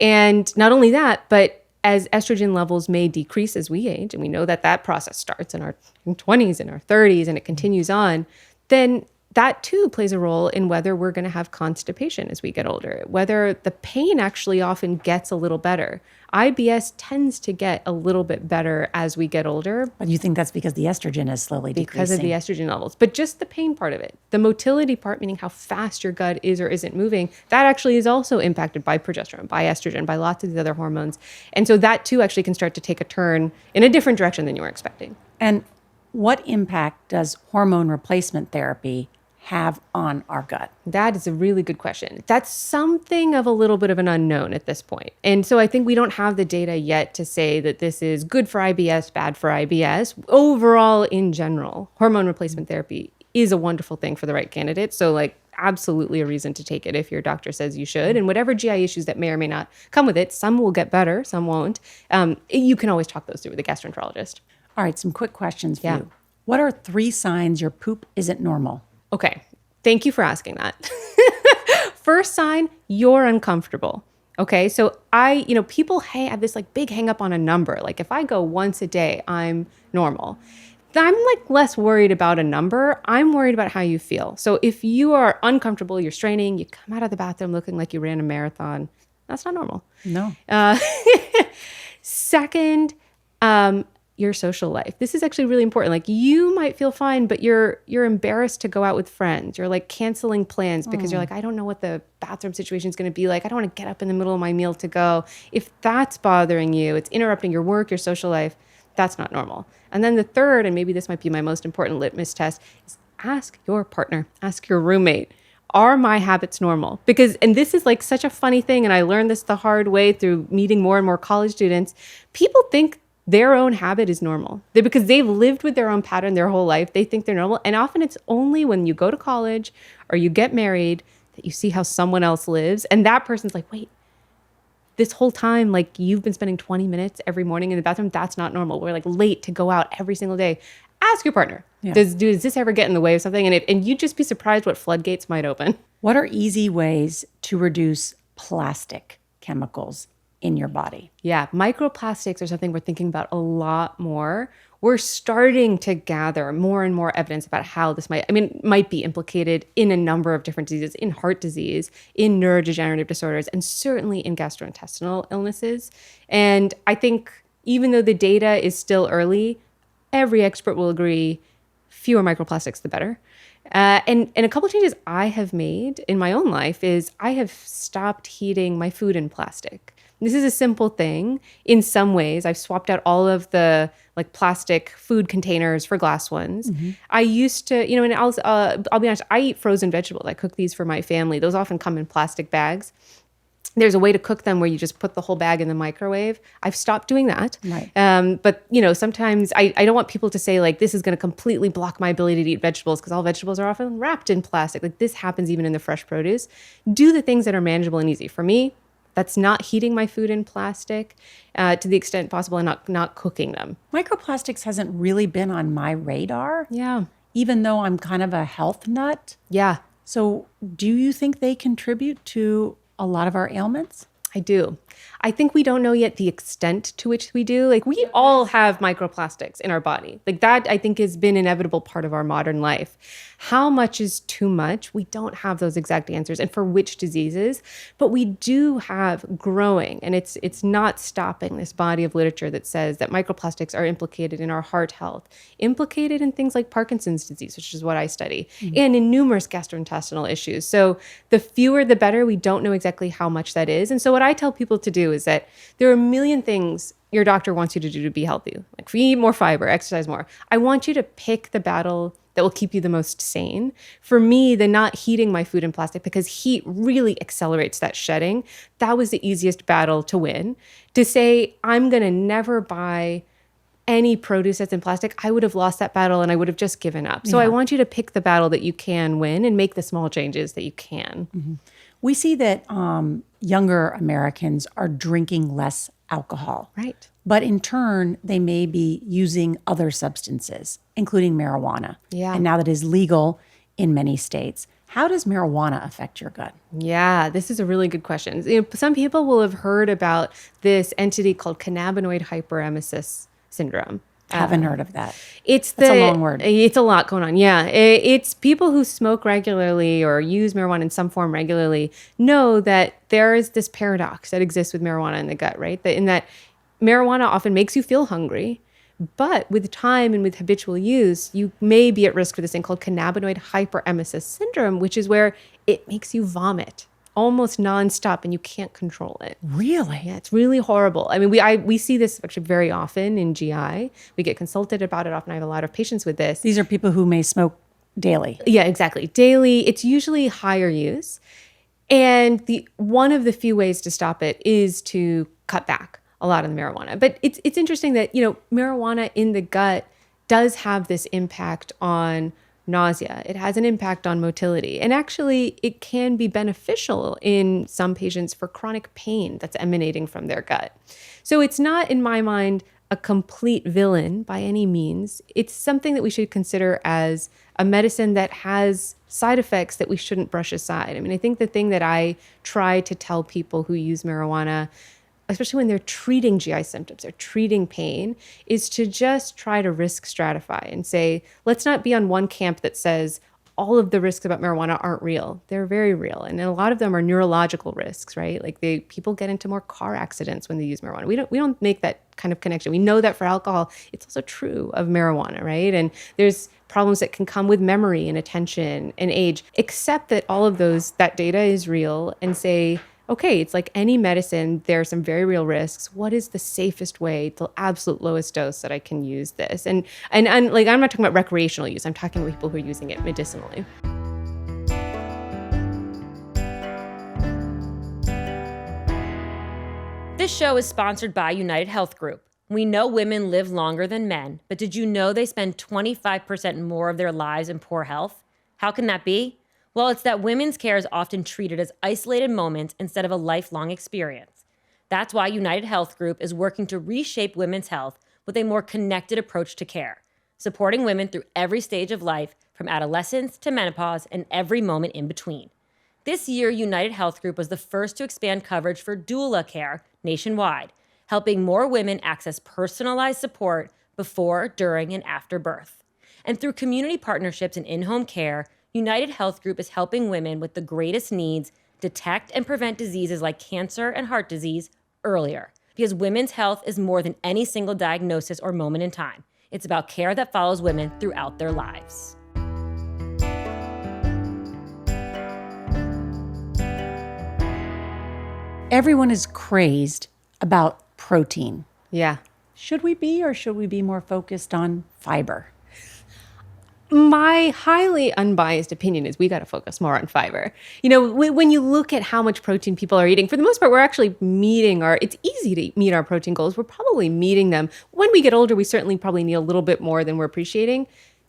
And not only that, but as estrogen levels may decrease as we age, and we know that process starts in our 20s and our 30s and it continues on, then that too plays a role in whether we're going to have constipation as we get older, whether the pain actually often gets a little better. IBS tends to get a little bit better as we get older. But you think that's because the estrogen is slowly decreasing? Because of the estrogen levels. But just the pain part of it, the motility part, meaning how fast your gut is or isn't moving, that actually is also impacted by progesterone, by estrogen, by lots of these other hormones. And so that too actually can start to take a turn in a different direction than you were expecting. And what impact does hormone replacement therapy have on our gut? That is a really good question. That's something of a little bit of an unknown at this point. And so I think we don't have the data yet to say that this is good for IBS, bad for IBS. Overall, in general, hormone replacement therapy is a wonderful thing for the right candidate. So like absolutely a reason to take it if your doctor says you should. And whatever GI issues that may or may not come with it, some will get better, some won't. You can always talk those through with a gastroenterologist. All right, some quick questions for you. What are 3 signs your poop isn't normal? Okay. Thank you for asking that. First sign, you're uncomfortable. Okay. So people have this like big hang up on a number. Like if I go once a day, I'm normal. I'm like less worried about a number. I'm worried about how you feel. So if you are uncomfortable, you're straining, you come out of the bathroom looking like you ran a marathon, that's not normal. No. Second, your social life. This is actually really important. Like you might feel fine, but you're embarrassed to go out with friends. You're like canceling plans because you're like, I don't know what the bathroom situation is going to be like. I don't want to get up in the middle of my meal to go. If that's bothering you, it's interrupting your work, your social life, that's not normal. And then the third, and maybe this might be my most important litmus test, is ask your partner, ask your roommate, are my habits normal? And this is like such a funny thing, and I learned this the hard way through meeting more and more college students. People think their own habit is normal. Because they've lived with their own pattern their whole life, they think they're normal. And often it's only when you go to college or you get married that you see how someone else lives. And that person's like, wait, this whole time, like you've been spending 20 minutes every morning in the bathroom. That's not normal. We're like late to go out every single day. Ask your partner. Yeah. Does this ever get in the way of something? And you'd just be surprised what floodgates might open. What are easy ways to reduce plastic chemicals in your body? Yeah, microplastics are something we're thinking about a lot more. We're starting to gather more and more evidence about how this might be implicated in a number of different diseases, in heart disease, in neurodegenerative disorders, and certainly in gastrointestinal illnesses. And I think even though the data is still early, every expert will agree fewer microplastics, the better. And a couple of changes I have made in my own life is I have stopped heating my food in plastic. This is a simple thing. In some ways, I've swapped out all of the like plastic food containers for glass ones. Mm-hmm. I used to, and I'll be honest, I eat frozen vegetables. I cook these for my family. Those often come in plastic bags. There's a way to cook them where you just put the whole bag in the microwave. I've stopped doing that. Right. But, sometimes I don't want people to say like, this is going to completely block my ability to eat vegetables because all vegetables are often wrapped in plastic. Like this happens even in the fresh produce. Do the things that are manageable and easy. For me, that's not heating my food in plastic to the extent possible and not cooking them. Microplastics hasn't really been on my radar. Yeah. Even though I'm kind of a health nut. Yeah. So do you think they contribute to a lot of our ailments? I do. I think we don't know yet the extent to which we do. Like we all have microplastics in our body. Like that I think has been an inevitable part of our modern life. How much is too much? We don't have those exact answers and for which diseases, but we do have growing, and it's not stopping, this body of literature that says that microplastics are implicated in our heart health, implicated in things like Parkinson's disease, which is what I study, and in numerous gastrointestinal issues. So the fewer the better. We don't know exactly how much that is. And so what I tell people to do is that there are a million things your doctor wants you to do to be healthy. Like eat more fiber, exercise more. I want you to pick the battle that will keep you the most sane. For me, the not heating my food in plastic, because heat really accelerates that shedding. That was the easiest battle to win. To say, I'm going to never buy any produce that's in plastic, I would have lost that battle and I would have just given up. So I want you to pick the battle that you can win and make the small changes that you can. Mm-hmm. We see that younger Americans are drinking less alcohol. Right. But in turn, they may be using other substances, including marijuana. Yeah. And now that it is legal in many states, how does marijuana affect your gut? Yeah, this is a really good question. Some people will have heard about this entity called cannabinoid hyperemesis syndrome. Haven't heard of that. That's a long word. It's a lot going on. Yeah. It's people who smoke regularly or use marijuana in some form regularly know that there is this paradox that exists with marijuana in the gut, right? In that marijuana often makes you feel hungry, but with time and with habitual use, you may be at risk for this thing called cannabinoid hyperemesis syndrome, which is where it makes you vomit almost nonstop and you can't control it. Really? Yeah, it's really horrible. I mean, we see this actually very often in GI. We get consulted about it often. I have a lot of patients with this. These are people who may smoke daily. Yeah, exactly. Daily, it's usually higher use. And one of the few ways to stop it is to cut back a lot of the marijuana. But it's interesting that, marijuana in the gut does have this impact on nausea. It has an impact on motility. And actually, it can be beneficial in some patients for chronic pain that's emanating from their gut. So it's not, in my mind, a complete villain by any means. It's something that we should consider as a medicine that has side effects that we shouldn't brush aside. I mean, I think the thing that I try to tell people who use marijuana, especially when they're treating GI symptoms, they're treating pain, is to just try to risk stratify and say, let's not be on one camp that says all of the risks about marijuana aren't real. They're very real. And a lot of them are neurological risks, right? Like people get into more car accidents when they use marijuana. We don't make that kind of connection. We know that for alcohol, it's also true of marijuana, right? And there's problems that can come with memory and attention and age, except that all of that data is real, and say, okay, it's like any medicine, there are some very real risks. What is the safest way, the absolute lowest dose that I can use this? And like, I'm not talking about recreational use. I'm talking about people who are using it medicinally. This show is sponsored by United Health Group. We know women live longer than men, but did you know they spend 25% more of their lives in poor health? How can that be? Well, it's that women's care is often treated as isolated moments instead of a lifelong experience. That's why United Health Group is working to reshape women's health with a more connected approach to care, supporting women through every stage of life, from adolescence to menopause and every moment in between. This year, United Health Group was the first to expand coverage for doula care nationwide, helping more women access personalized support before, during, and after birth. And through community partnerships and in-home care, United Health Group is helping women with the greatest needs detect and prevent diseases like cancer and heart disease earlier. Because women's health is more than any single diagnosis or moment in time. It's about care that follows women throughout their lives. Everyone is crazed about protein. Yeah. Should we be, or should we be more focused on fiber? My highly unbiased opinion is we got to focus more on fiber. When you look at how much protein people are eating, for the most part, we're actually it's easy to meet our protein goals. We're probably meeting them. When we get older, we certainly probably need a little bit more than we're appreciating.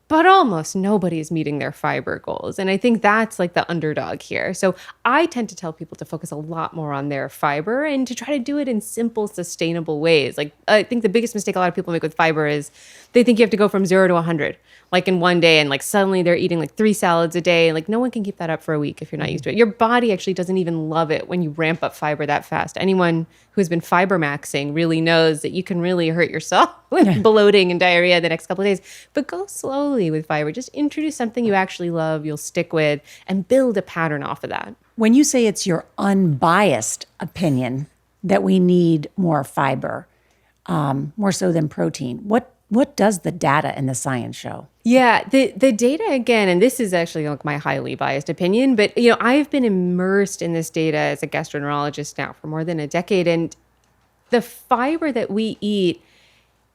But almost nobody is meeting their fiber goals. And I think that's like the underdog here. So I tend to tell people to focus a lot more on their fiber and to try to do it in simple, sustainable ways. Like, I think the biggest mistake a lot of people make with fiber is they think you have to go from 0 to 100, like in one day. And like suddenly they're eating like 3 salads a day. Like no one can keep that up for a week if you're not used to it. Your body actually doesn't even love it when you ramp up fiber that fast. Anyone who's been fiber maxing really knows that you can really hurt yourself with bloating and diarrhea the next couple of days. But go slowly with fiber. Just introduce something you actually love, you'll stick with, and build a pattern off of that. When you say it's your unbiased opinion that we need more fiber, more so than protein, what does the data and the science show? Yeah, the data, again, and this is actually like my highly biased opinion, but I've been immersed in this data as a gastroenterologist now for more than a decade, and the fiber that we eat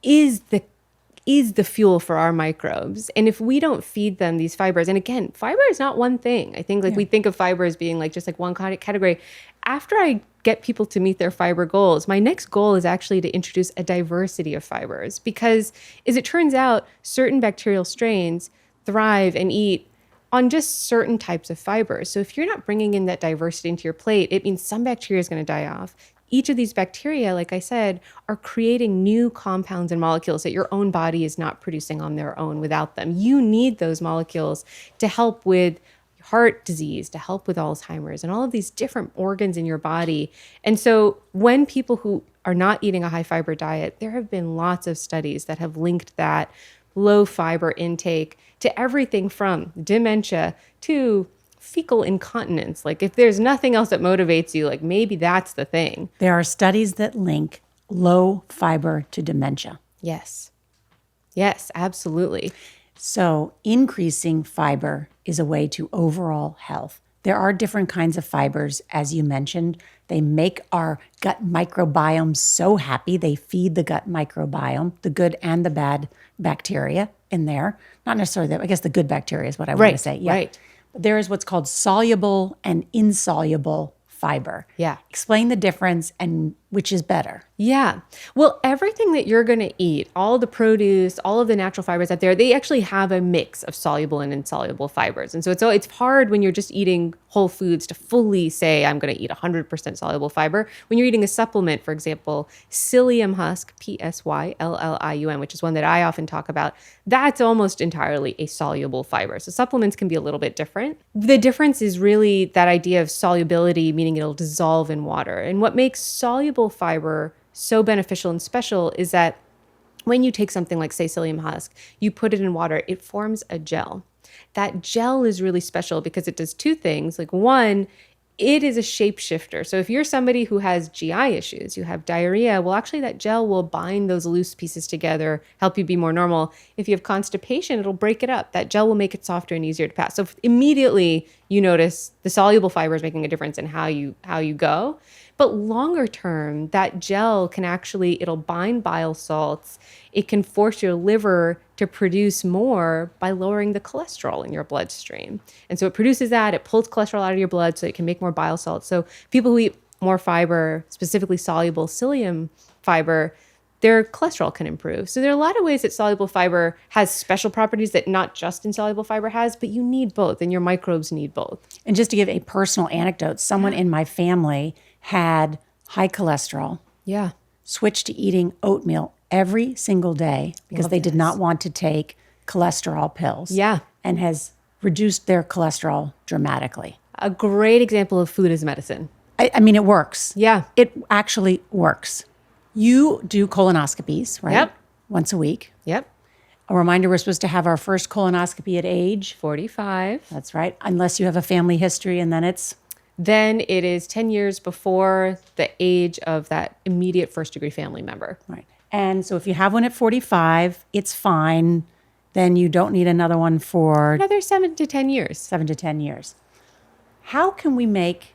is the fuel for our microbes. And if we don't feed them these fibers, and again, fiber is not one thing. I think we think of fiber as being like just like one category. After I get people to meet their fiber goals, my next goal is actually to introduce a diversity of fibers, because as it turns out, certain bacterial strains thrive and eat on just certain types of fibers. So if you're not bringing in that diversity into your plate, it means some bacteria is going to die off. Each of these bacteria, like I said, are creating new compounds and molecules that your own body is not producing on their own without them. You need those molecules to help with heart disease, to help with Alzheimer's, and all of these different organs in your body. And so when people who are not eating a high fiber diet, there have been lots of studies that have linked that low fiber intake to everything from dementia to fecal incontinence. Like if there's nothing else that motivates you, like maybe that's the thing. There are studies that link low fiber to dementia. Yes. Yes, absolutely. So increasing fiber is a way to overall health. There are different kinds of fibers, as you mentioned. They make our gut microbiome so happy. They feed the gut microbiome, the good and the bad bacteria. in there. Not necessarily I guess the good bacteria is what I want to say. Yeah. Right. But there is what's called soluble and insoluble fiber. Yeah. Explain the difference and which is better. Yeah. Well, everything that you're going to eat, all the produce, all of the natural fibers out there, they actually have a mix of soluble and insoluble fibers. And so it's hard when you're just eating whole foods to fully say, I'm going to eat 100% soluble fiber. When you're eating a supplement, for example, psyllium husk, P-S-Y-L-L-I-U-M, which is one that I often talk about, that's almost entirely a soluble fiber. So supplements can be a little bit different. The difference is really that idea of solubility, meaning it'll dissolve in water. And what makes soluble fiber so beneficial and special is that when you take something like, say, psyllium husk, you put it in water, it forms a gel. That gel is really special because it does two things. Like one, it is a shapeshifter. So if you're somebody who has GI issues, you have diarrhea, well, actually that gel will bind those loose pieces together, help you be more normal. If you have constipation, it'll break it up. That gel will make it softer and easier to pass. So immediately you notice the soluble fiber is making a difference in how you go. But longer term, that gel can actually, it'll bind bile salts. It can force your liver to produce more by lowering the cholesterol in your bloodstream. And so it produces that, it pulls cholesterol out of your blood so it can make more bile salts. So people who eat more fiber, specifically soluble psyllium fiber, their cholesterol can improve. So there are a lot of ways that soluble fiber has special properties that not just insoluble fiber has, but you need both and your microbes need both. And just to give a personal anecdote, someone in my family had high cholesterol, Yeah. switched to eating oatmeal every single day because they did not want to take cholesterol pills. Yeah. And has reduced their cholesterol dramatically. A great example of food as medicine. I mean, it works. Yeah. It actually works. You do colonoscopies, right? Yep. Once a week. Yep. A reminder, we're supposed to have our first colonoscopy at age 45. That's right. Unless you have a family history, and Then it is 10 years before the age of that immediate first degree family member. right. And so if you have one at 45, it's fine. Then you don't need another one for Another 7 to 10 years. 7 to 10 years. How can we make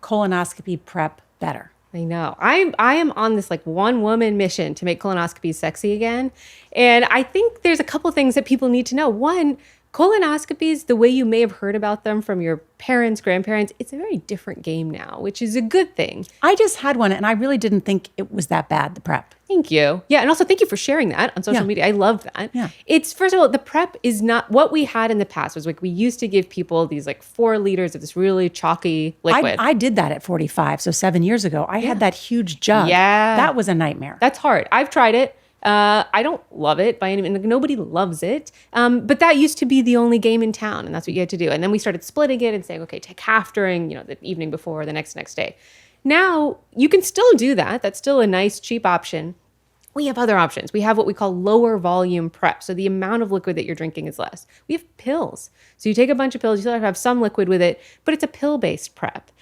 colonoscopy prep better? I know. I am on this like one woman mission to make colonoscopies sexy again. And I think there's a couple things that people need to know. One, colonoscopies, the way you may have heard about them from your parents, grandparents, it's a very different game now, which is a good thing. I just had one and I really didn't think it was that bad, the prep. Thank you. Yeah. And also thank you for sharing that on social Yeah. media. I love that. Yeah. It's, first of all, the prep is not what we had in the past was like, we used to give people these like 4 liters of this really chalky liquid. I did that at 45. So 7 years ago, I had that huge jug. Yeah. That was a nightmare. That's hard. I've tried it. I don't love it by any means. Nobody loves it. But that used to be the only game in town, and that's what you had to do. And then we started splitting it and saying, okay, take half during, the evening before, the next day. Now you can still do that. That's still a nice, cheap option. We have other options. We have what we call lower volume prep. So the amount of liquid that you're drinking is less. We have pills. So you take a bunch of pills, you still have some liquid with it, but it's a pill-based prep.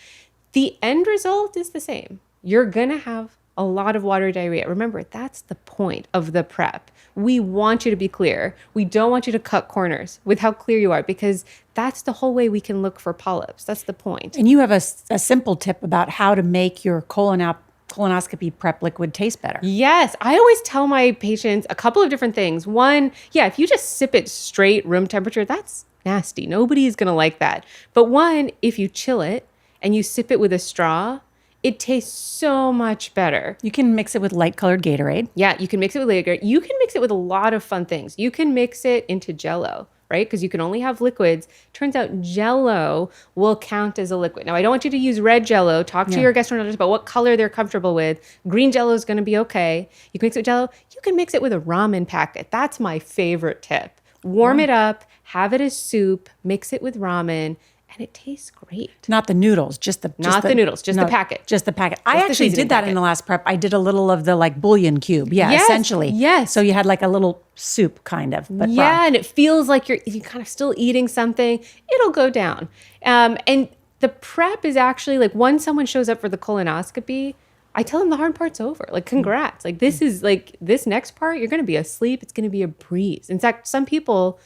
The end result is the same. You're going to have a lot of water diarrhea. Remember, that's the point of the prep. We want you to be clear. We don't want you to cut corners with how clear you are because that's the whole way we can look for polyps. That's the point. And you have a simple tip about how to make your colonoscopy prep liquid taste better. Yes. I always tell my patients a couple of different things. One, if you just sip it straight room temperature, that's nasty. Nobody's going to like that. But one, if you chill it and you sip it with a straw, it tastes so much better. You can mix it with light colored Gatorade. Yeah, you can mix it with Gatorade. You can mix it with a lot of fun things. You can mix it into Jell-O, right? Because you can only have liquids. Turns out Jell-O will count as a liquid. Now, I don't want you to use red Jell-O. Talk to your gastroenterologist about what color they're comfortable with. Green Jell-O is going to be okay. You can mix it with Jell-O. You can mix it with a ramen packet. That's my favorite tip. Warm it up, have it as soup, mix it with ramen, and it tastes great. Not the noodles, just the noodles, just the packet. Just the packet. I the actually seasoning did that packet. in the last prep. I did a little of the like bouillon cube. Yeah, Yes, essentially. yes. So you had like a little soup kind of. But Yeah, broth. and it feels like you're kind of still eating something. It'll go down. And the prep is actually like when someone shows up for the colonoscopy, I tell them the hard part's over. Like, congrats. Like, this is like this next part, you're going to be asleep. It's going to be a breeze. In fact, some people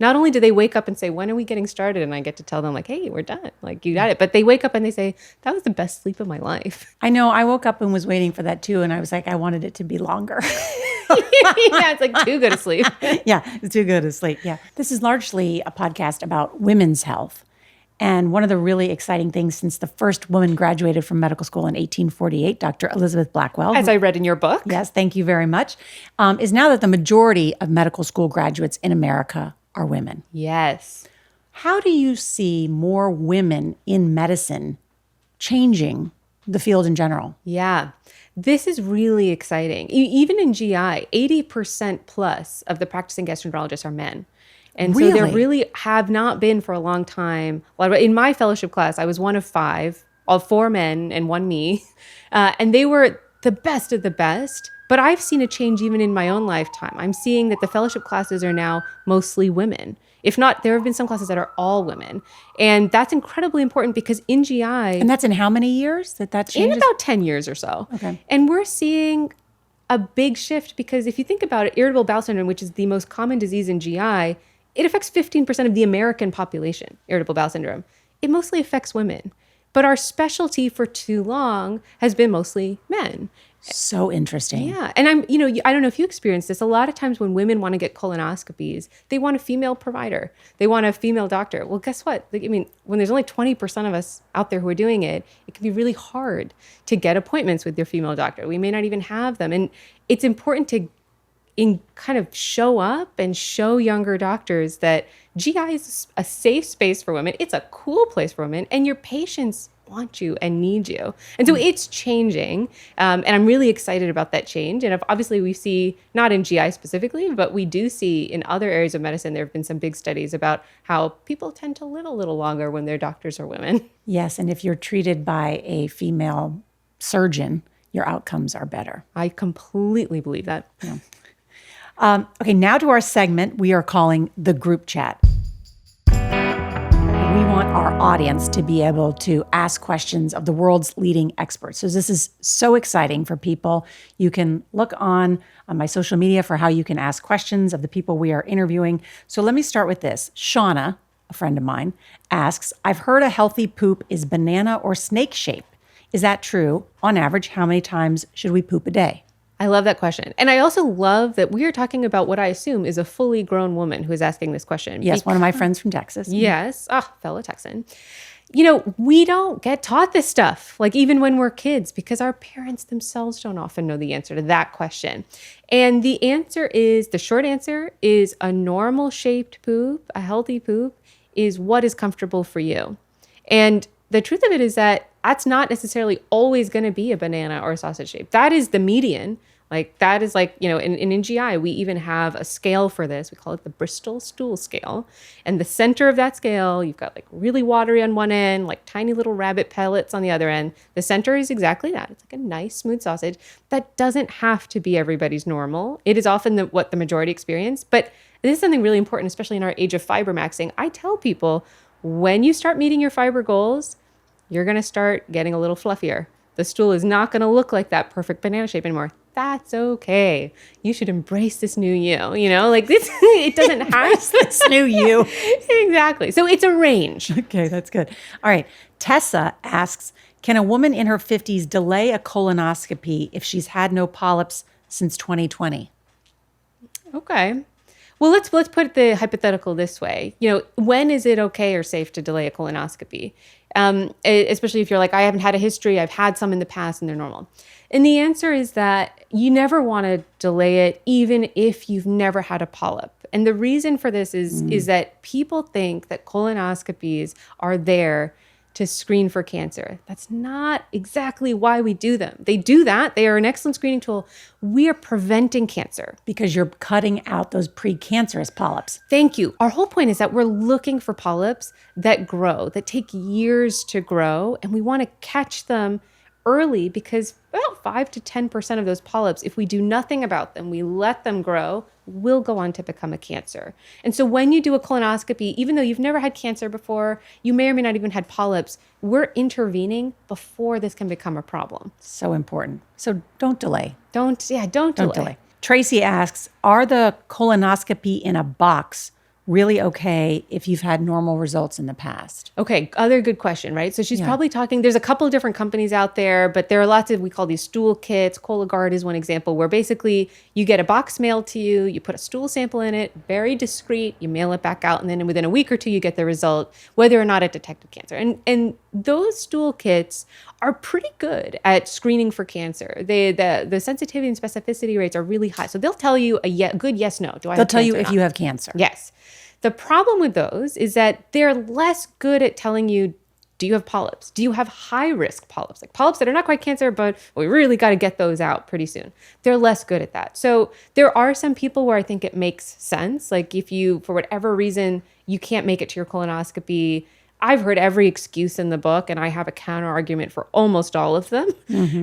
not only do they wake up and say, when are we getting started? And I get to tell them like, hey, we're done. Like, you got it. But they wake up and they say, that was the best sleep of my life. I know. I woke up and was waiting for that too. And I was like, I wanted it to be longer. Yeah, it's like too good a sleep. Yeah, it's too good to sleep. Yeah. This is largely a podcast about women's health. And one of the really exciting things since the first woman graduated from medical school in 1848, Dr. Elizabeth Blackwell. As I read in your book. Yes, thank you very much. Is now that the majority of medical school graduates in America are women. Yes. How do you see more women in medicine changing the field in general? Yeah. This is really exciting. Even in GI, 80% plus of the practicing gastroenterologists are men. And so there really have not been for a long time. In my fellowship class, I was one of 5, all 4 men and 1 me. And they were the best of the best. But I've seen a change even in my own lifetime. I'm seeing that the fellowship classes are now mostly women. If not, there have been some classes that are all women. And that's incredibly important because in GI... And that's in how many years that changes? In about 10 years or so. Okay. And we're seeing a big shift because if you think about it, irritable bowel syndrome, which is the most common disease in GI, it affects 15% of the American population, irritable bowel syndrome. It mostly affects women. But our specialty for too long has been mostly men. So interesting. Yeah. And I don't know if you experienced this. A lot of times when women want to get colonoscopies, they want a female provider. They want a female doctor. Well, guess what? When there's only 20% of us out there who are doing it, it can be really hard to get appointments with your female doctor. We may not even have them. And it's important to kind of show up and show younger doctors that GI is a safe space for women. It's a cool place for women, and your patients want you and need you. And so it's changing, and I'm really excited about that change. And obviously we see, not in GI specifically, but we do see in other areas of medicine, there have been some big studies about how people tend to live a little longer when their doctors are women. Yes, and if you're treated by a female surgeon, your outcomes are better. I completely believe that. Yeah. Okay, now to our segment we are calling the group chat. We want our audience to be able to ask questions of the world's leading experts. So this is so exciting for people. You can look on my social media for how you can ask questions of the people we are interviewing. So let me start with this. Shauna, a friend of mine, asks, I've heard a healthy poop is banana or snake shape. Is that true? On average, how many times should we poop a day? I love that question. And I also love that we are talking about what I assume is a fully grown woman who is asking this question. Yes, one of my friends from Texas. Yes. Fellow Texan. We don't get taught this stuff, like even when we're kids, because our parents themselves don't often know the answer to that question. And the short answer is a normal shaped poop, a healthy poop, is what is comfortable for you. And the truth of it is that that's not necessarily always going to be a banana or a sausage shape. That is the median. Like that is in GI, we even have a scale for this. We call it the Bristol stool scale. And the center of that scale, you've got like really watery on one end, like tiny little rabbit pellets on the other end. The center is exactly that. It's like a nice smooth sausage. That doesn't have to be everybody's normal. It is often what the majority experience. But this is something really important, especially in our age of fiber maxing. I tell people, when you start meeting your fiber goals, you're going to start getting a little fluffier. The stool is not going to look like that perfect banana shape anymore. That's okay. You should embrace this new you, like this, it doesn't have this new you. Exactly. So it's a range. Okay, that's good. All right. Tessa asks, can a woman in her 50s delay a colonoscopy if she's had no polyps since 2020? Okay. Well, let's put the hypothetical this way. When is it okay or safe to delay a colonoscopy? Especially if you're like, I haven't had a history, I've had some in the past and they're normal. And the answer is that you never want to delay it, even if you've never had a polyp. And the reason for this is that people think that colonoscopies are there to screen for cancer. That's not exactly why we do them. They do that. They are an excellent screening tool. We are preventing cancer. Because you're cutting out those precancerous polyps. Thank you. Our whole point is that we're looking for polyps that grow, that take years to grow, and we want to catch them early because about 5 to 10% of those polyps, if we do nothing about them, we let them grow, will go on to become a cancer. And so when you do a colonoscopy, even though you've never had cancer before, you may or may not even had polyps, we're intervening before this can become a problem. So important. So don't delay. Don't delay. Tracy asks, are the colonoscopy in a box really okay if you've had normal results in the past? Okay, other good question, right? So she's probably talking, there's a couple of different companies out there, but there are lots of, we call these stool kits. Cologuard is one example where basically you get a box mailed to you, you put a stool sample in it, very discreet, you mail it back out, and then within a week or two, you get the result, whether or not it detected cancer. And those stool kits are pretty good at screening for cancer. The sensitivity and specificity rates are really high. So they'll tell you a good yes, no. Do I They'll have tell you cancer or if not? you have cancer. Yes. The problem with those is that they're less good at telling you, do you have polyps? Do you have high risk polyps? Like polyps that are not quite cancer, but we really got to get those out pretty soon. They're less good at that. So there are some people where I think it makes sense. Like if you, for whatever reason, you can't make it to your colonoscopy, I've heard every excuse in the book and I have a counter argument for almost all of them.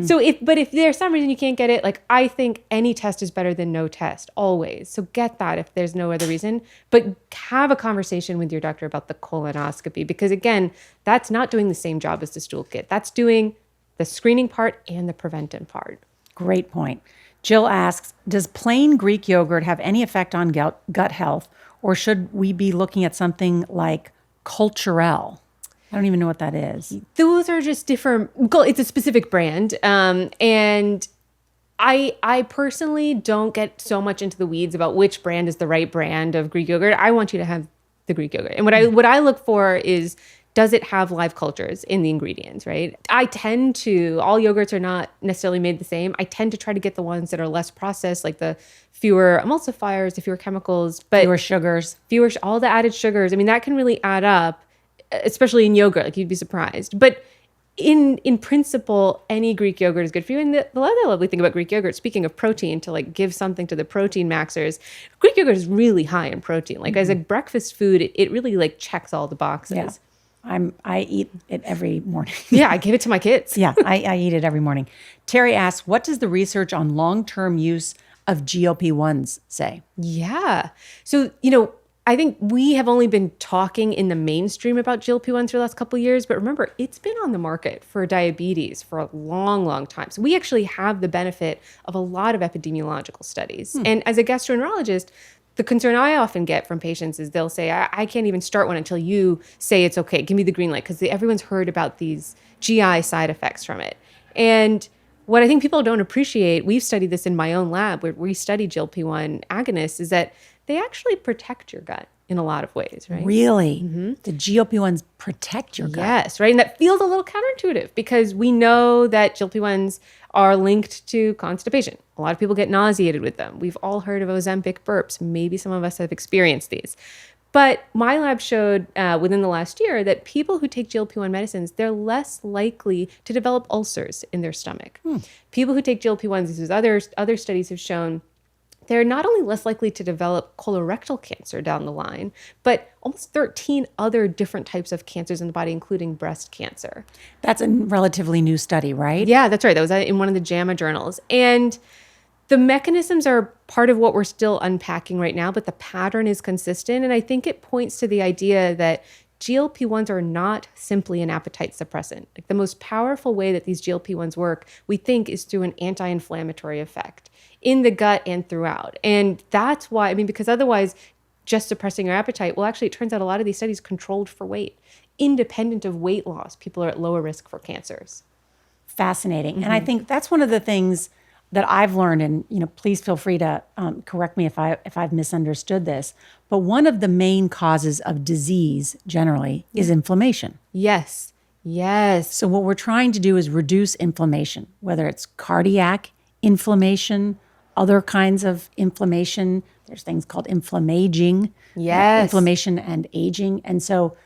So if there's some reason you can't get it, like I think any test is better than no test always. So get that if there's no other reason, but have a conversation with your doctor about the colonoscopy, because again, that's not doing the same job as the stool kit. That's doing the screening part and the prevention part. Great point. Jill asks, does plain Greek yogurt have any effect on gut health, or should we be looking at something like Culturelle? I don't even know what that is. Those are just different. It's a specific brand. And I personally don't get so much into the weeds about which brand is the right brand of Greek yogurt. I want you to have the Greek yogurt. And what I look for is, does it have live cultures in the ingredients, right? I tend to, all yogurts are not necessarily made the same. I tend to try to get the ones that are less processed, like the fewer emulsifiers, the fewer chemicals, but Fewer sugars. all the added sugars. I mean, that can really add up, especially in yogurt, like you'd be surprised. But in principle, any Greek yogurt is good for you. And the other lovely thing about Greek yogurt, speaking of protein, to like give something to the protein maxers, Greek yogurt is really high in protein. Like as a breakfast food, it really like checks all the boxes. Yeah. I eat it every morning. Yeah, I give it to my kids. Yeah, I eat it every morning. Terry asks, what does the research on long-term use of GLP-1s say? Yeah. So, I think we have only been talking in the mainstream about GLP-1s for the last couple of years, but remember, it's been on the market for diabetes for a long, long time. So we actually have the benefit of a lot of epidemiological studies. And as a gastroenterologist, the concern I often get from patients is they'll say, I can't even start one until you say it's okay. Give me the green light, because everyone's heard about these GI side effects from it. And what I think people don't appreciate, we've studied this in my own lab where we study GLP-1 agonists, is that they actually protect your gut in a lot of ways, right? Really? The GLP-1s protect your gut? Yes, right? And that feels a little counterintuitive because we know that GLP-1s are linked to constipation. A lot of people get nauseated with them. We've all heard of Ozempic burps. Maybe some of us have experienced these. But my lab showed within the last year that people who take GLP-1 medicines, they're less likely to develop ulcers in their stomach. People who take GLP-1s, these other studies have shown, they're not only less likely to develop colorectal cancer down the line, but almost 13 other different types of cancers in the body, including breast cancer. That's a relatively new study, right? Yeah, that's right. That was in one of the JAMA journals. And the mechanisms are part of what we're still unpacking right now, but the pattern is consistent. And I think it points to the idea that GLP-1s are not simply an appetite suppressant. Like the most powerful way that these GLP-1s work, we think, is through an anti-inflammatory effect in the gut and throughout. And that's why, because otherwise just suppressing your appetite, well, actually, it turns out a lot of these studies controlled for weight. Independent of weight loss, people are at lower risk for cancers. Fascinating. And I think that's one of the things that I've learned, and please feel free to correct me if I've misunderstood this, but one of the main causes of disease generally is inflammation. Yes. So what we're trying to do is reduce inflammation, whether it's cardiac inflammation, other kinds of inflammation. There's things called inflammaging, inflammation and aging. And so,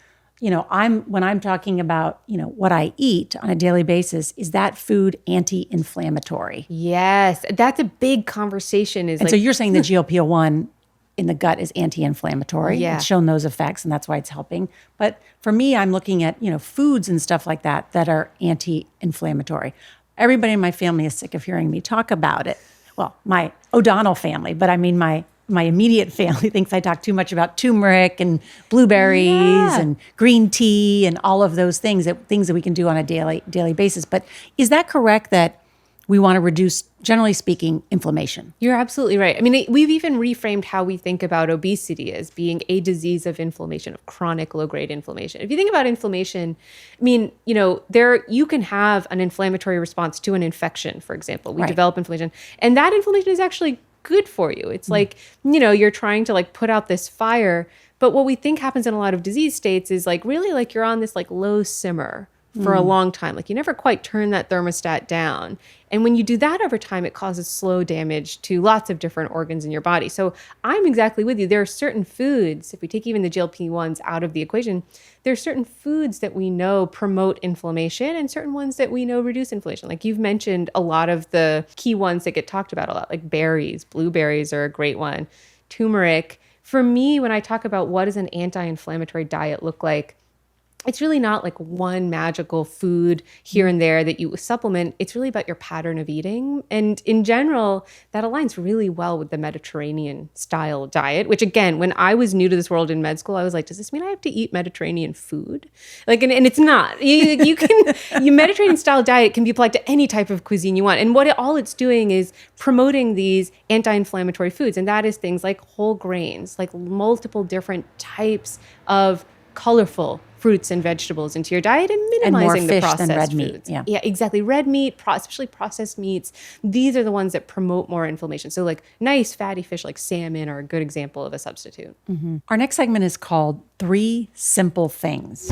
when I'm talking about, what I eat on a daily basis, is that food anti-inflammatory? Yes. That's a big conversation. So you're saying the GLP-1 in the gut is anti-inflammatory. Yeah. It's shown those effects, and that's why it's helping. But for me, I'm looking at, foods and stuff like that are anti-inflammatory. Everybody in my family is sick of hearing me talk about it. Well, my O'Donnell family, but I mean my immediate family thinks I talk too much about turmeric and blueberries and green tea and all of those things that we can do on a daily basis. But is that correct that we want to reduce, generally speaking, inflammation. You're absolutely right. I mean, we've even reframed how we think about obesity as being a disease of inflammation, of chronic low-grade inflammation. If you think about inflammation, I mean, you can have an inflammatory response to an infection, for example. We develop inflammation, and that inflammation is actually good for you. It's like, you're trying to like put out this fire. But what we think happens in a lot of disease states is like really like you're on this like low simmer for a long time. Like you never quite turn that thermostat down. And when you do that over time, it causes slow damage to lots of different organs in your body. So I'm exactly with you. There are certain foods, if we take even the GLP-1s out of the equation, there are certain foods that we know promote inflammation and certain ones that we know reduce inflammation. Like you've mentioned a lot of the key ones that get talked about a lot, like berries. Blueberries are a great one. Turmeric. For me, when I talk about what does an anti-inflammatory diet look like, it's really not like one magical food here and there that you supplement. It's really about your pattern of eating. And in general, that aligns really well with the Mediterranean style diet, which again, when I was new to this world in med school, I was like, does this mean I have to eat Mediterranean food? Like, and it's not. You can, your Mediterranean style diet can be applied to any type of cuisine you want. And all it's doing is promoting these anti-inflammatory foods. And that is things like whole grains, like multiple different types of colorful fruits and vegetables into your diet and minimizing the processed than red foods. meat. Yeah, exactly. Red meat, especially processed meats, these are the ones that promote more inflammation. So like nice fatty fish like salmon are a good example of a substitute. Our next segment is called 3 Simple Things.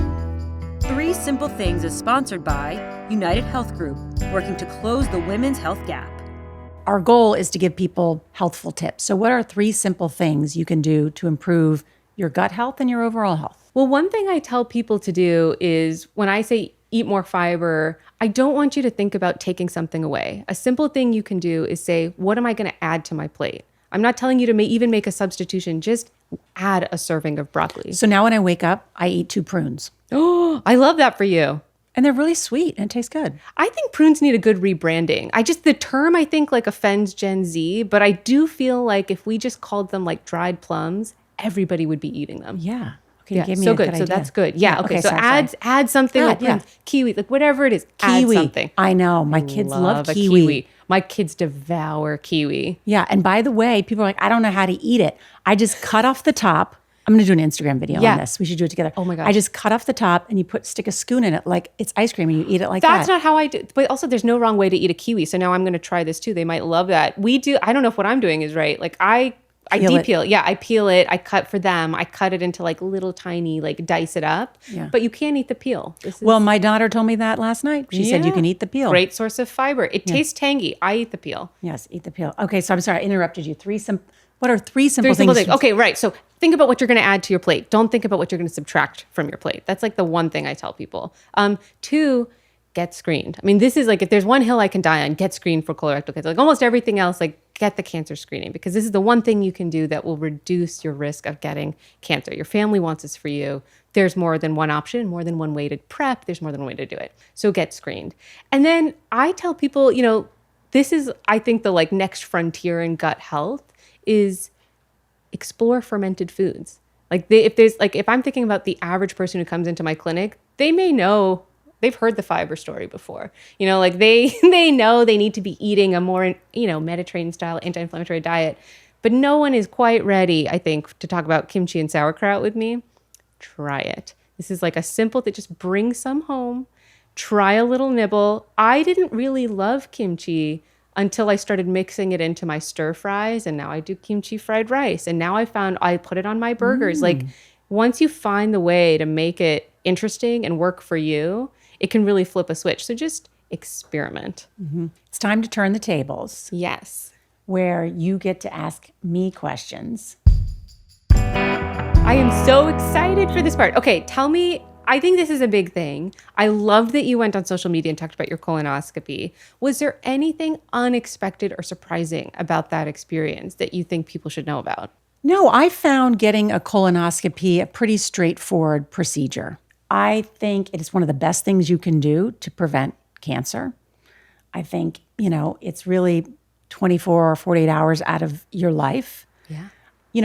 3 Simple Things is sponsored by United Health Group, working to close the women's health gap. Our goal is to give people healthful tips. So what are 3 simple things you can do to improve your gut health and your overall health? Well, one thing I tell people to do is when I say eat more fiber, I don't want you to think about taking something away. A simple thing you can do is say, what am I going to add to my plate? I'm not telling you to even make a substitution, just add a serving of broccoli. So now when I wake up, I eat 2 prunes. Oh, I love that for you. And they're really sweet and taste good. I think prunes need a good rebranding. The term I think like offends Gen Z, but I do feel like if we just called them like dried plums, everybody would be eating them. Yeah. Okay, Yeah, you gave me so a good. good So idea. that's good. Yeah. Okay. So sorry. add something like Yeah. kiwi, like whatever it is. Kiwi. Add something. I know. My kids love a kiwi. My kids devour kiwi. Yeah. And by the way, people are like, I don't know how to eat it. I just cut off the top. I'm going to do an Instagram video Yeah. on this. We should do it together. Oh my gosh. I just cut off the top and you stick a spoon in it like it's ice cream and you eat it like That's that. not how I do. But also, there's no wrong way to eat a kiwi. So now I'm going to try this too. They might love that. We do. I don't know if what I'm doing is right. Like I Peel it. de-peel. Yeah, I peel it. I cut for them. I cut it into like little tiny, like dice it up. Yeah. But you can't eat the peel. Well, my daughter told me that last night. She said you Yeah. can eat the peel. Great source of fiber. It tastes tangy. I eat the peel. Yes, eat the peel. Okay, so I'm sorry, I interrupted you. What are 3 simple Simple things? things. Okay, right. So think about what you're going to add to your plate. Don't think about what you're going to subtract from your plate. That's like the one thing I tell people. 2, get screened. I mean, this is like, if there's one hill I can die on, get screened for colorectal cancer. Like almost everything else, like get the cancer screening, because this is the one thing you can do that will reduce your risk of getting cancer. Your family wants this for you. There's more than one option, more than one way to prep. There's more than one way to do it. So get screened. And then I tell people, this is, I think, the like next frontier in gut health is explore fermented foods. Like if I'm thinking about the average person who comes into my clinic, they may know, they've heard the fiber story before. Like they know they need to be eating a more, Mediterranean style anti-inflammatory diet, but no one is quite ready, I think, to talk about kimchi and sauerkraut with me. Try it. This is like a simple thing. Just bring some home, try a little nibble. I didn't really love kimchi until I started mixing it into my stir fries, and now I do kimchi fried rice. And now I found I put it on my burgers. Like once you find the way to make it interesting and work for you, it can really flip a switch. So just experiment. It's time to turn the tables, Yes. where you get to ask me questions. I am so excited for this part. Okay, tell me, I think this is a big thing. I love that you went on social media and talked about your colonoscopy. Was there anything unexpected or surprising about that experience that you think people should know about? No, I found getting a colonoscopy a pretty straightforward procedure. I think it is one of the best things you can do to prevent cancer. I think, it's really 24 or 48 hours out of your life. Yeah.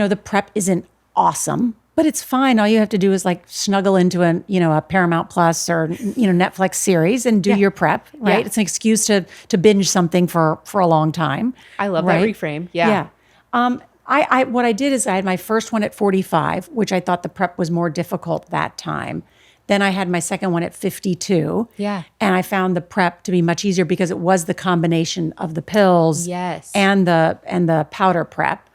The prep isn't awesome, But it's fine. All you have to do is like snuggle into a Paramount Plus or, Netflix series and do your prep, right? Yeah. It's an excuse to binge something for a long time. I love right? that reframe. Yeah. What I did is I had my first one at 45, which I thought the prep was more difficult that time. Then I had my second one at 52. Yeah. And I found the prep to be much easier because it was the combination of the pills Yes. and the powder prep.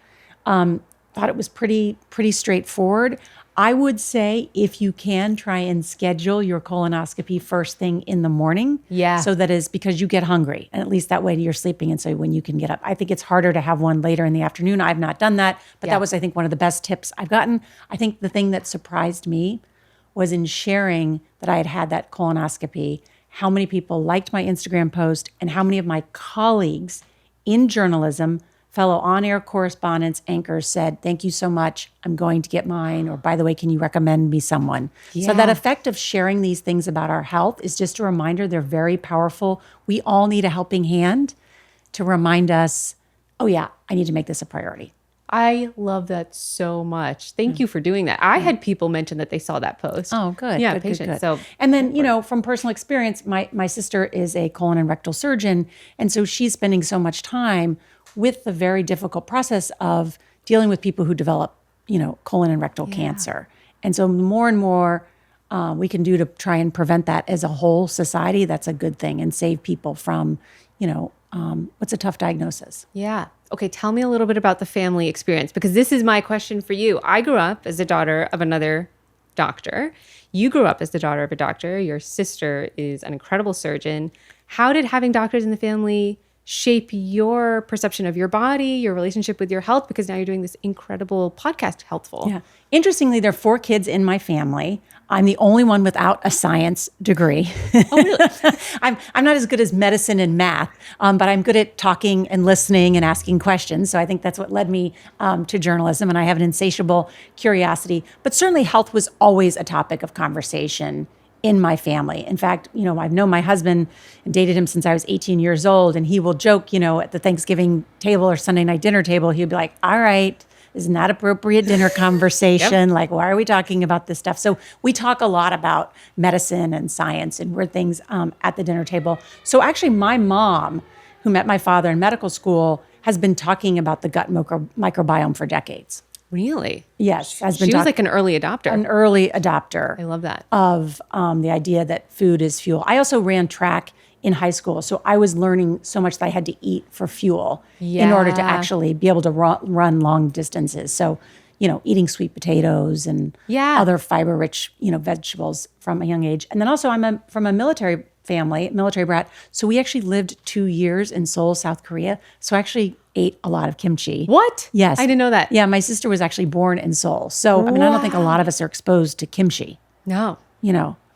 Thought it was pretty straightforward. I would say if you can, try and schedule your colonoscopy first thing in the morning. Yeah. So that is because you get hungry, and at least that way you're sleeping. And so when you can get up, I think it's harder to have one later in the afternoon. I've not done that, but that was, I think, one of the best tips I've gotten. I think the thing that surprised me was in sharing that I had had that colonoscopy, how many people liked my Instagram post and how many of my colleagues in journalism, fellow on-air correspondents, anchors said, thank you so much. I'm going to get mine. Or by the way, can you recommend me someone? So that effect of sharing these things about our health is just a reminder they're very powerful. We all need a helping hand to remind us, oh yeah, I need to make this a priority. I love that so much. Thank you for doing that. I had people mention that they saw that post. Oh, good. Yeah, good, patients. good. So, and then, from personal experience, my sister is a colon and rectal surgeon. And so she's spending so much time with the very difficult process of dealing with people who develop, colon and rectal cancer. And so more and more we can do to try and prevent that as a whole society, that's a good thing, and save people from, what's a tough diagnosis. yeah. Okay, tell me a little bit about the family experience, because this is my question for you. I grew up as the daughter of another doctor. You grew up as the daughter of a doctor. Your sister is an incredible surgeon. How did having doctors in the family shape your perception of your body, your relationship with your health? Because now you're doing this incredible podcast, Healthful. Yeah. Interestingly, there are 4 kids in my family. I'm the only one without a science degree. Oh, really? I'm not as good as medicine and math, but I'm good at talking and listening and asking questions. So I think that's what led me to journalism, and I have an insatiable curiosity. But certainly health was always a topic of conversation in my family. In fact, I've known my husband and dated him since I was 18 years old, and he will joke, at the Thanksgiving table or Sunday night dinner table, he'll be like, all right, this is not appropriate dinner conversation. Like, why are we talking about this stuff? So we talk a lot about medicine and science and weird things at the dinner table. So actually my mom, who met my father in medical school, has been talking about the gut microbiome for decades. Really? Yes. Has She been was like an early adopter. an early adopter. I love that. Of the idea that food is fuel. I also ran track in high school, so I was learning so much that I had to eat for fuel in order to actually be able to run long distances. So, eating sweet potatoes and other fiber-rich, vegetables from a young age. And then also I'm from a military family, military brat. So we actually lived 2 years in Seoul, South Korea. So I actually ate a lot of kimchi. What? Yes. I didn't know that. Yeah, my sister was actually born in Seoul. So, I don't think a lot of us are exposed to kimchi. No.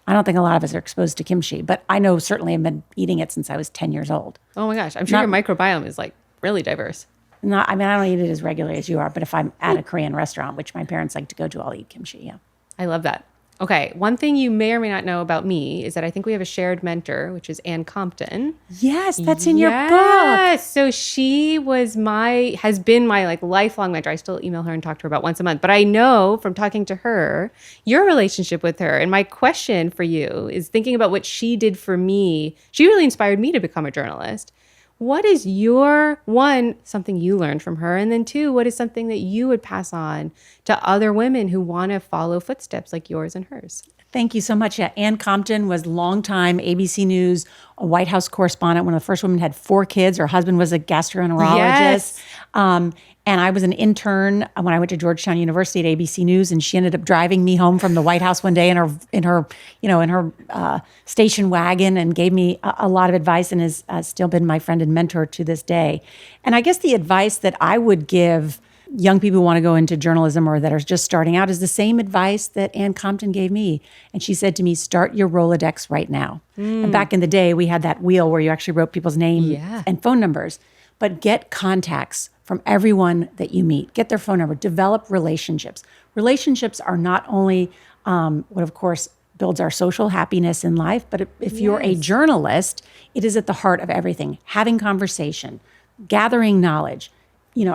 I don't think a lot of us are exposed to kimchi, but I know certainly I've been eating it since I was 10 years old. Oh my gosh. I'm sure your microbiome is like really diverse. I don't eat it as regularly as you are, but if I'm at a Korean restaurant, which my parents like to go to, I'll eat kimchi, yeah. I love that. Okay. One thing you may or may not know about me is that I think we have a shared mentor, which is Ann Compton. Yes, that's in your book. Yes. So she has been my like lifelong mentor. I still email her and talk to her about once a month. But I know from talking to her, your relationship with her. And my question for you is thinking about what she did for me. She really inspired me to become a journalist. What is something you learned from her? And then 2, what is something that you would pass on to other women who want to follow footsteps like yours and hers? Thank you so much. Yeah, Ann Compton was longtime ABC News, a White House correspondent, one of the first women, had 4 kids. Her husband was a gastroenterologist. Yes. And I was an intern when I went to Georgetown University at ABC News, and she ended up driving me home from the White House one day in her station wagon, and gave me a lot of advice, and has still been my friend and mentor to this day. And I guess the advice that I would give young people who want to go into journalism or that are just starting out is the same advice that Ann Compton gave me. And she said to me, start your Rolodex right now. And back in the day, we had that wheel where you actually wrote people's names and phone numbers. But get contacts from everyone that you meet. Get their phone number. Develop relationships. Relationships are not only what, of course, builds our social happiness in life, but if you're a journalist, it is at the heart of everything. Having conversation, gathering knowledge,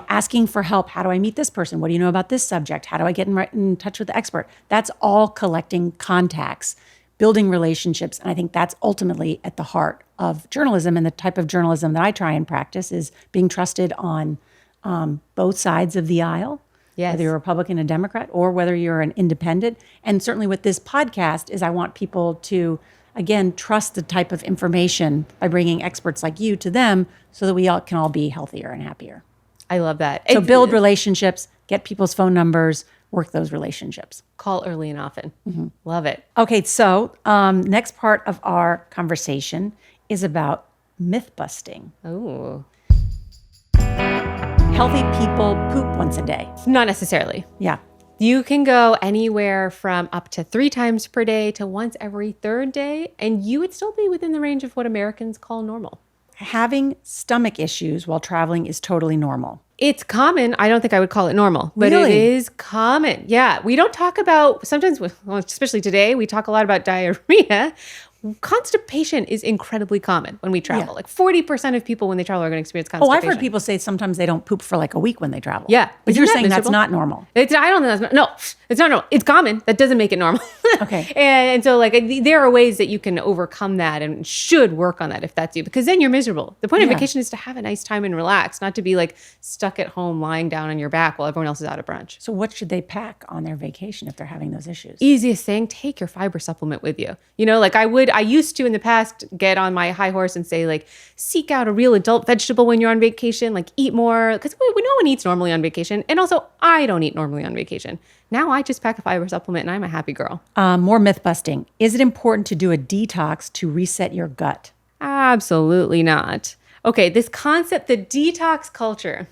asking for help. How do I meet this person? What do you know about this subject? How do I get in touch with the expert? That's all collecting contacts, building relationships. And I think that's ultimately at the heart of journalism. And the type of journalism that I try and practice is being trusted on both sides of the aisle. Yes. Whether you're a Republican and Democrat or whether you're an independent. And certainly with this podcast is I want people to, again, trust the type of information by bringing experts like you to them so that we all can all be healthier and happier. I love that. So build relationships, get people's phone numbers, work those relationships. Call early and often. Love it. Okay, so next part of our conversation is about myth busting. Oh, Healthy people poop once a day. not necessarily. Yeah. You can go anywhere from up to 3 times per day to once every 3rd day, and you would still be within the range of what Americans call normal. Having stomach issues while traveling is totally normal. It's common. I don't think I would call it normal, but Really? it is common. Yeah. We don't talk about, sometimes, well, especially today, we talk a lot about diarrhea. Constipation is incredibly common when we travel. Yeah. Like 40% of people when they travel are going to experience Oh, constipation. I've heard people say sometimes they don't poop for like a week when they travel. Yeah. But Isn't you're that saying that's miserable? not normal. I don't think that's, no, it's not normal. It's common. That doesn't make it normal. Okay. And so like there are ways that you can overcome that and should work on that if that's you, because then you're miserable. The point of Yeah. vacation is to have a nice time and relax, not to be like stuck at home lying down on your back while everyone else is out at brunch. So what should they pack on their vacation if they're having those issues? Easiest thing, take your fiber supplement with you. You know, like I used to in the past get on my high horse and say like, seek out a real adult vegetable when you're on vacation, like eat more, because no one eats normally on vacation. And also I don't eat normally on vacation. Now I just pack a fiber supplement and I'm a happy girl. More myth busting. Is it important to do a detox to reset your gut? Absolutely not. Okay, this concept, the detox culture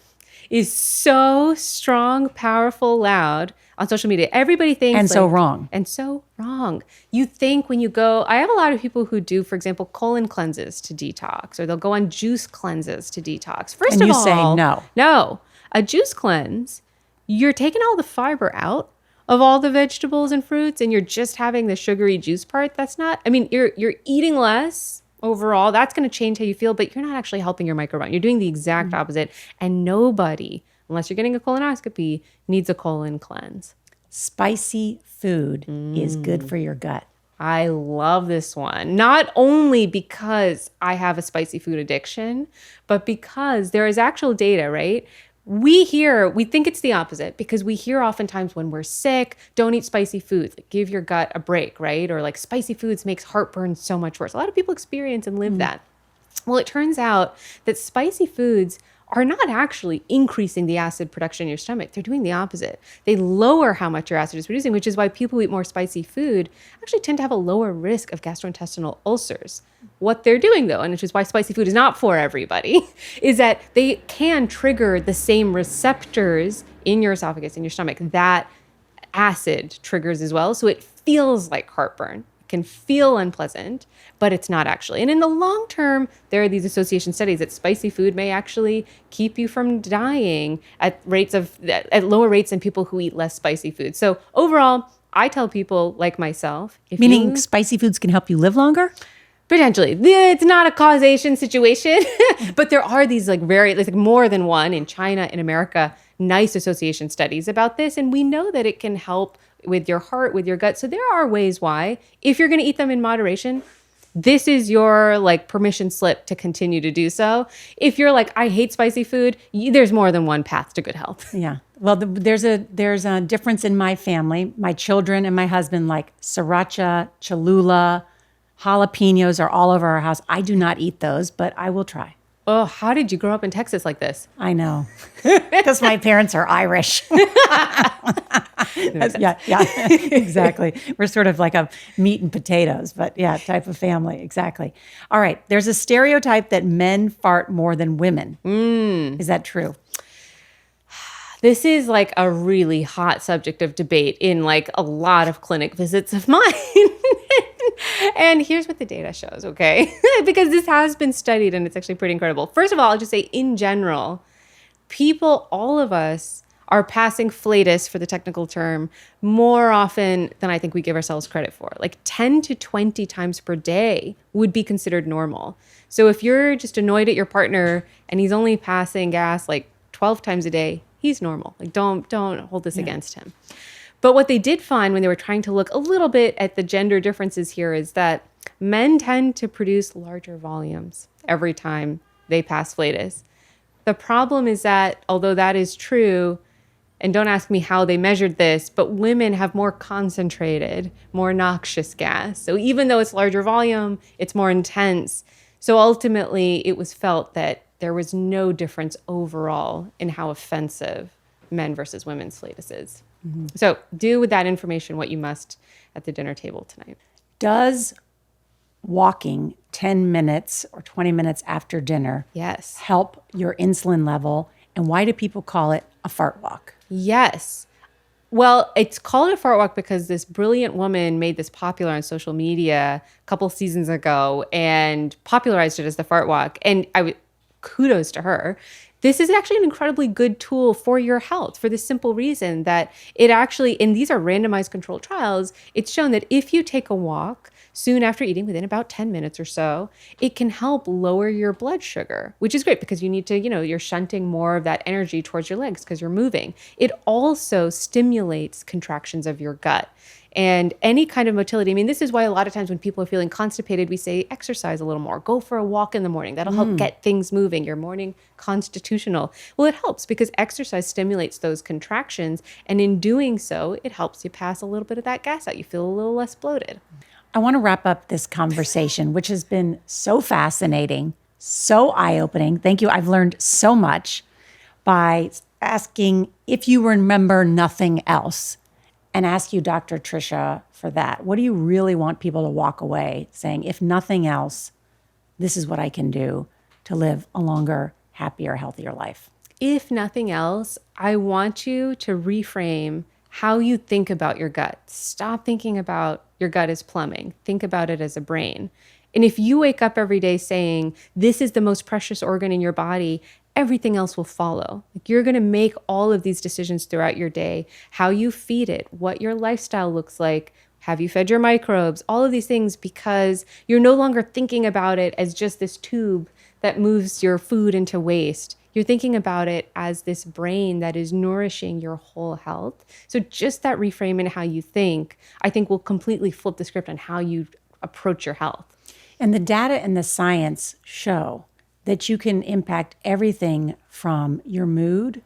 is so strong, powerful, loud on social media. Everybody thinks And so wrong. And so wrong. You think when you go, I have a lot of people who do, for example, colon cleanses to detox, or they'll go on juice cleanses to detox. First And of you all, say no. No. A juice cleanse, you're taking all the fiber out of all the vegetables and fruits and you're just having the sugary juice part. That's not, I mean, you're eating less overall. That's going to change how you feel, but you're not actually helping your microbiome. You're doing the exact opposite. And nobody, unless you're getting a colonoscopy, needs a colon cleanse. Spicy food is good for your gut. I love this one, not only because I have a spicy food addiction, but because there is actual data, right? We think it's the opposite because we hear oftentimes when we're sick, don't eat spicy foods, like give your gut a break, right? Or like spicy foods makes heartburn so much worse. A lot of people experience and live that. Well, it turns out that spicy foods are not actually increasing the acid production in your stomach. They're doing the opposite. They lower how much your acid is producing, which is why people who eat more spicy food actually tend to have a lower risk of gastrointestinal ulcers. What they're doing though, and which is why spicy food is not for everybody, is that they can trigger the same receptors in your esophagus, in your stomach, that acid triggers as well. So it feels like heartburn. Can feel unpleasant, but it's not actually. And in the long term, there are these association studies that spicy food may actually keep you from dying at lower rates than people who eat less spicy food. So overall, I tell people like myself, Meaning spicy foods can help you live longer? Potentially. It's not a causation situation, but there are these like more than one in China, in America, nice association studies about this. And we know that it can help with your heart, with your gut. So there are ways why, if you're going to eat them in moderation, this is your like permission slip to continue to do so. If you're like, I hate spicy food, there's more than one path to good health. Yeah. Well, there's a difference in my family. My children and my husband like sriracha, Cholula, jalapenos are all over our house. I do not eat those, but I will try. Oh, how did you grow up in Texas like this? I know. Because my parents are Irish. Yeah, exactly. We're sort of like a meat and potatoes, but yeah, type of family. Exactly. All right. There's a stereotype that men fart more than women. Is that true? This is like a really hot subject of debate in like a lot of clinic visits of mine. And here's what the data shows, okay? Because this has been studied and it's actually pretty incredible. First of all, I'll just say in general, all of us are passing flatus, for the technical term, more often than I think we give ourselves credit for. Like 10 to 20 times per day would be considered normal. So if you're just annoyed at your partner and he's only passing gas like 12 times a day, he's normal. Like don't hold this against him. But what they did find when they were trying to look a little bit at the gender differences here is that men tend to produce larger volumes every time they pass flatus. The problem is that although that is true, and don't ask me how they measured this, but women have more concentrated, more noxious gas. So even though it's larger volume, it's more intense. So ultimately, it was felt that there was no difference overall in how offensive men versus women's flatus is. Mm-hmm. So do with that information what you must at the dinner table tonight. Does walking 10 minutes or 20 minutes after dinner help your insulin level? And why do people call it a fart walk? Yes. Well, it's called a fart walk because this brilliant woman made this popular on social media a couple seasons ago and popularized it as the fart walk. And kudos to her. This is actually an incredibly good tool for your health for the simple reason that it actually, and these are randomized controlled trials, it's shown that if you take a walk soon after eating, within about 10 minutes or so, it can help lower your blood sugar, which is great because you need to, you're shunting more of that energy towards your legs because you're moving. It also stimulates contractions of your gut. And any kind of motility. I mean, this is why a lot of times when people are feeling constipated, we say exercise a little more. Go for a walk in the morning. That'll help get things moving. Your morning constitutional. Well, it helps because exercise stimulates those contractions. And in doing so, it helps you pass a little bit of that gas out. You feel a little less bloated. I want to wrap up this conversation, which has been so fascinating, so eye-opening. Thank you. I've learned so much by asking if you remember nothing else. And ask you, Dr. Trisha, for that. What do you really want people to walk away saying, if nothing else, this is what I can do to live a longer, happier, healthier life? If nothing else, I want you to reframe how you think about your gut. Stop thinking about your gut as plumbing. Think about it as a brain. And if you wake up every day saying, this is the most precious organ in your body, everything else will follow. Like you're going to make all of these decisions throughout your day, how you feed it, what your lifestyle looks like, have you fed your microbes, all of these things, because you're no longer thinking about it as just this tube that moves your food into waste. You're thinking about it as this brain that is nourishing your whole health. So just that reframe in how you think, I think will completely flip the script on how you approach your health. And the data and the science show that you can impact everything from your mood,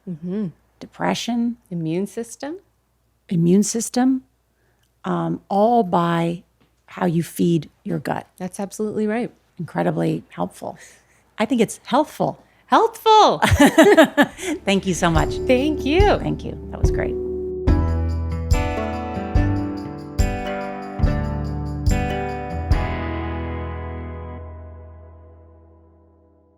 depression, immune system, all by how you feed your gut. That's absolutely right. Incredibly helpful. I think it's healthful. Healthful. Thank you so much. Thank you. Thank you. That was great.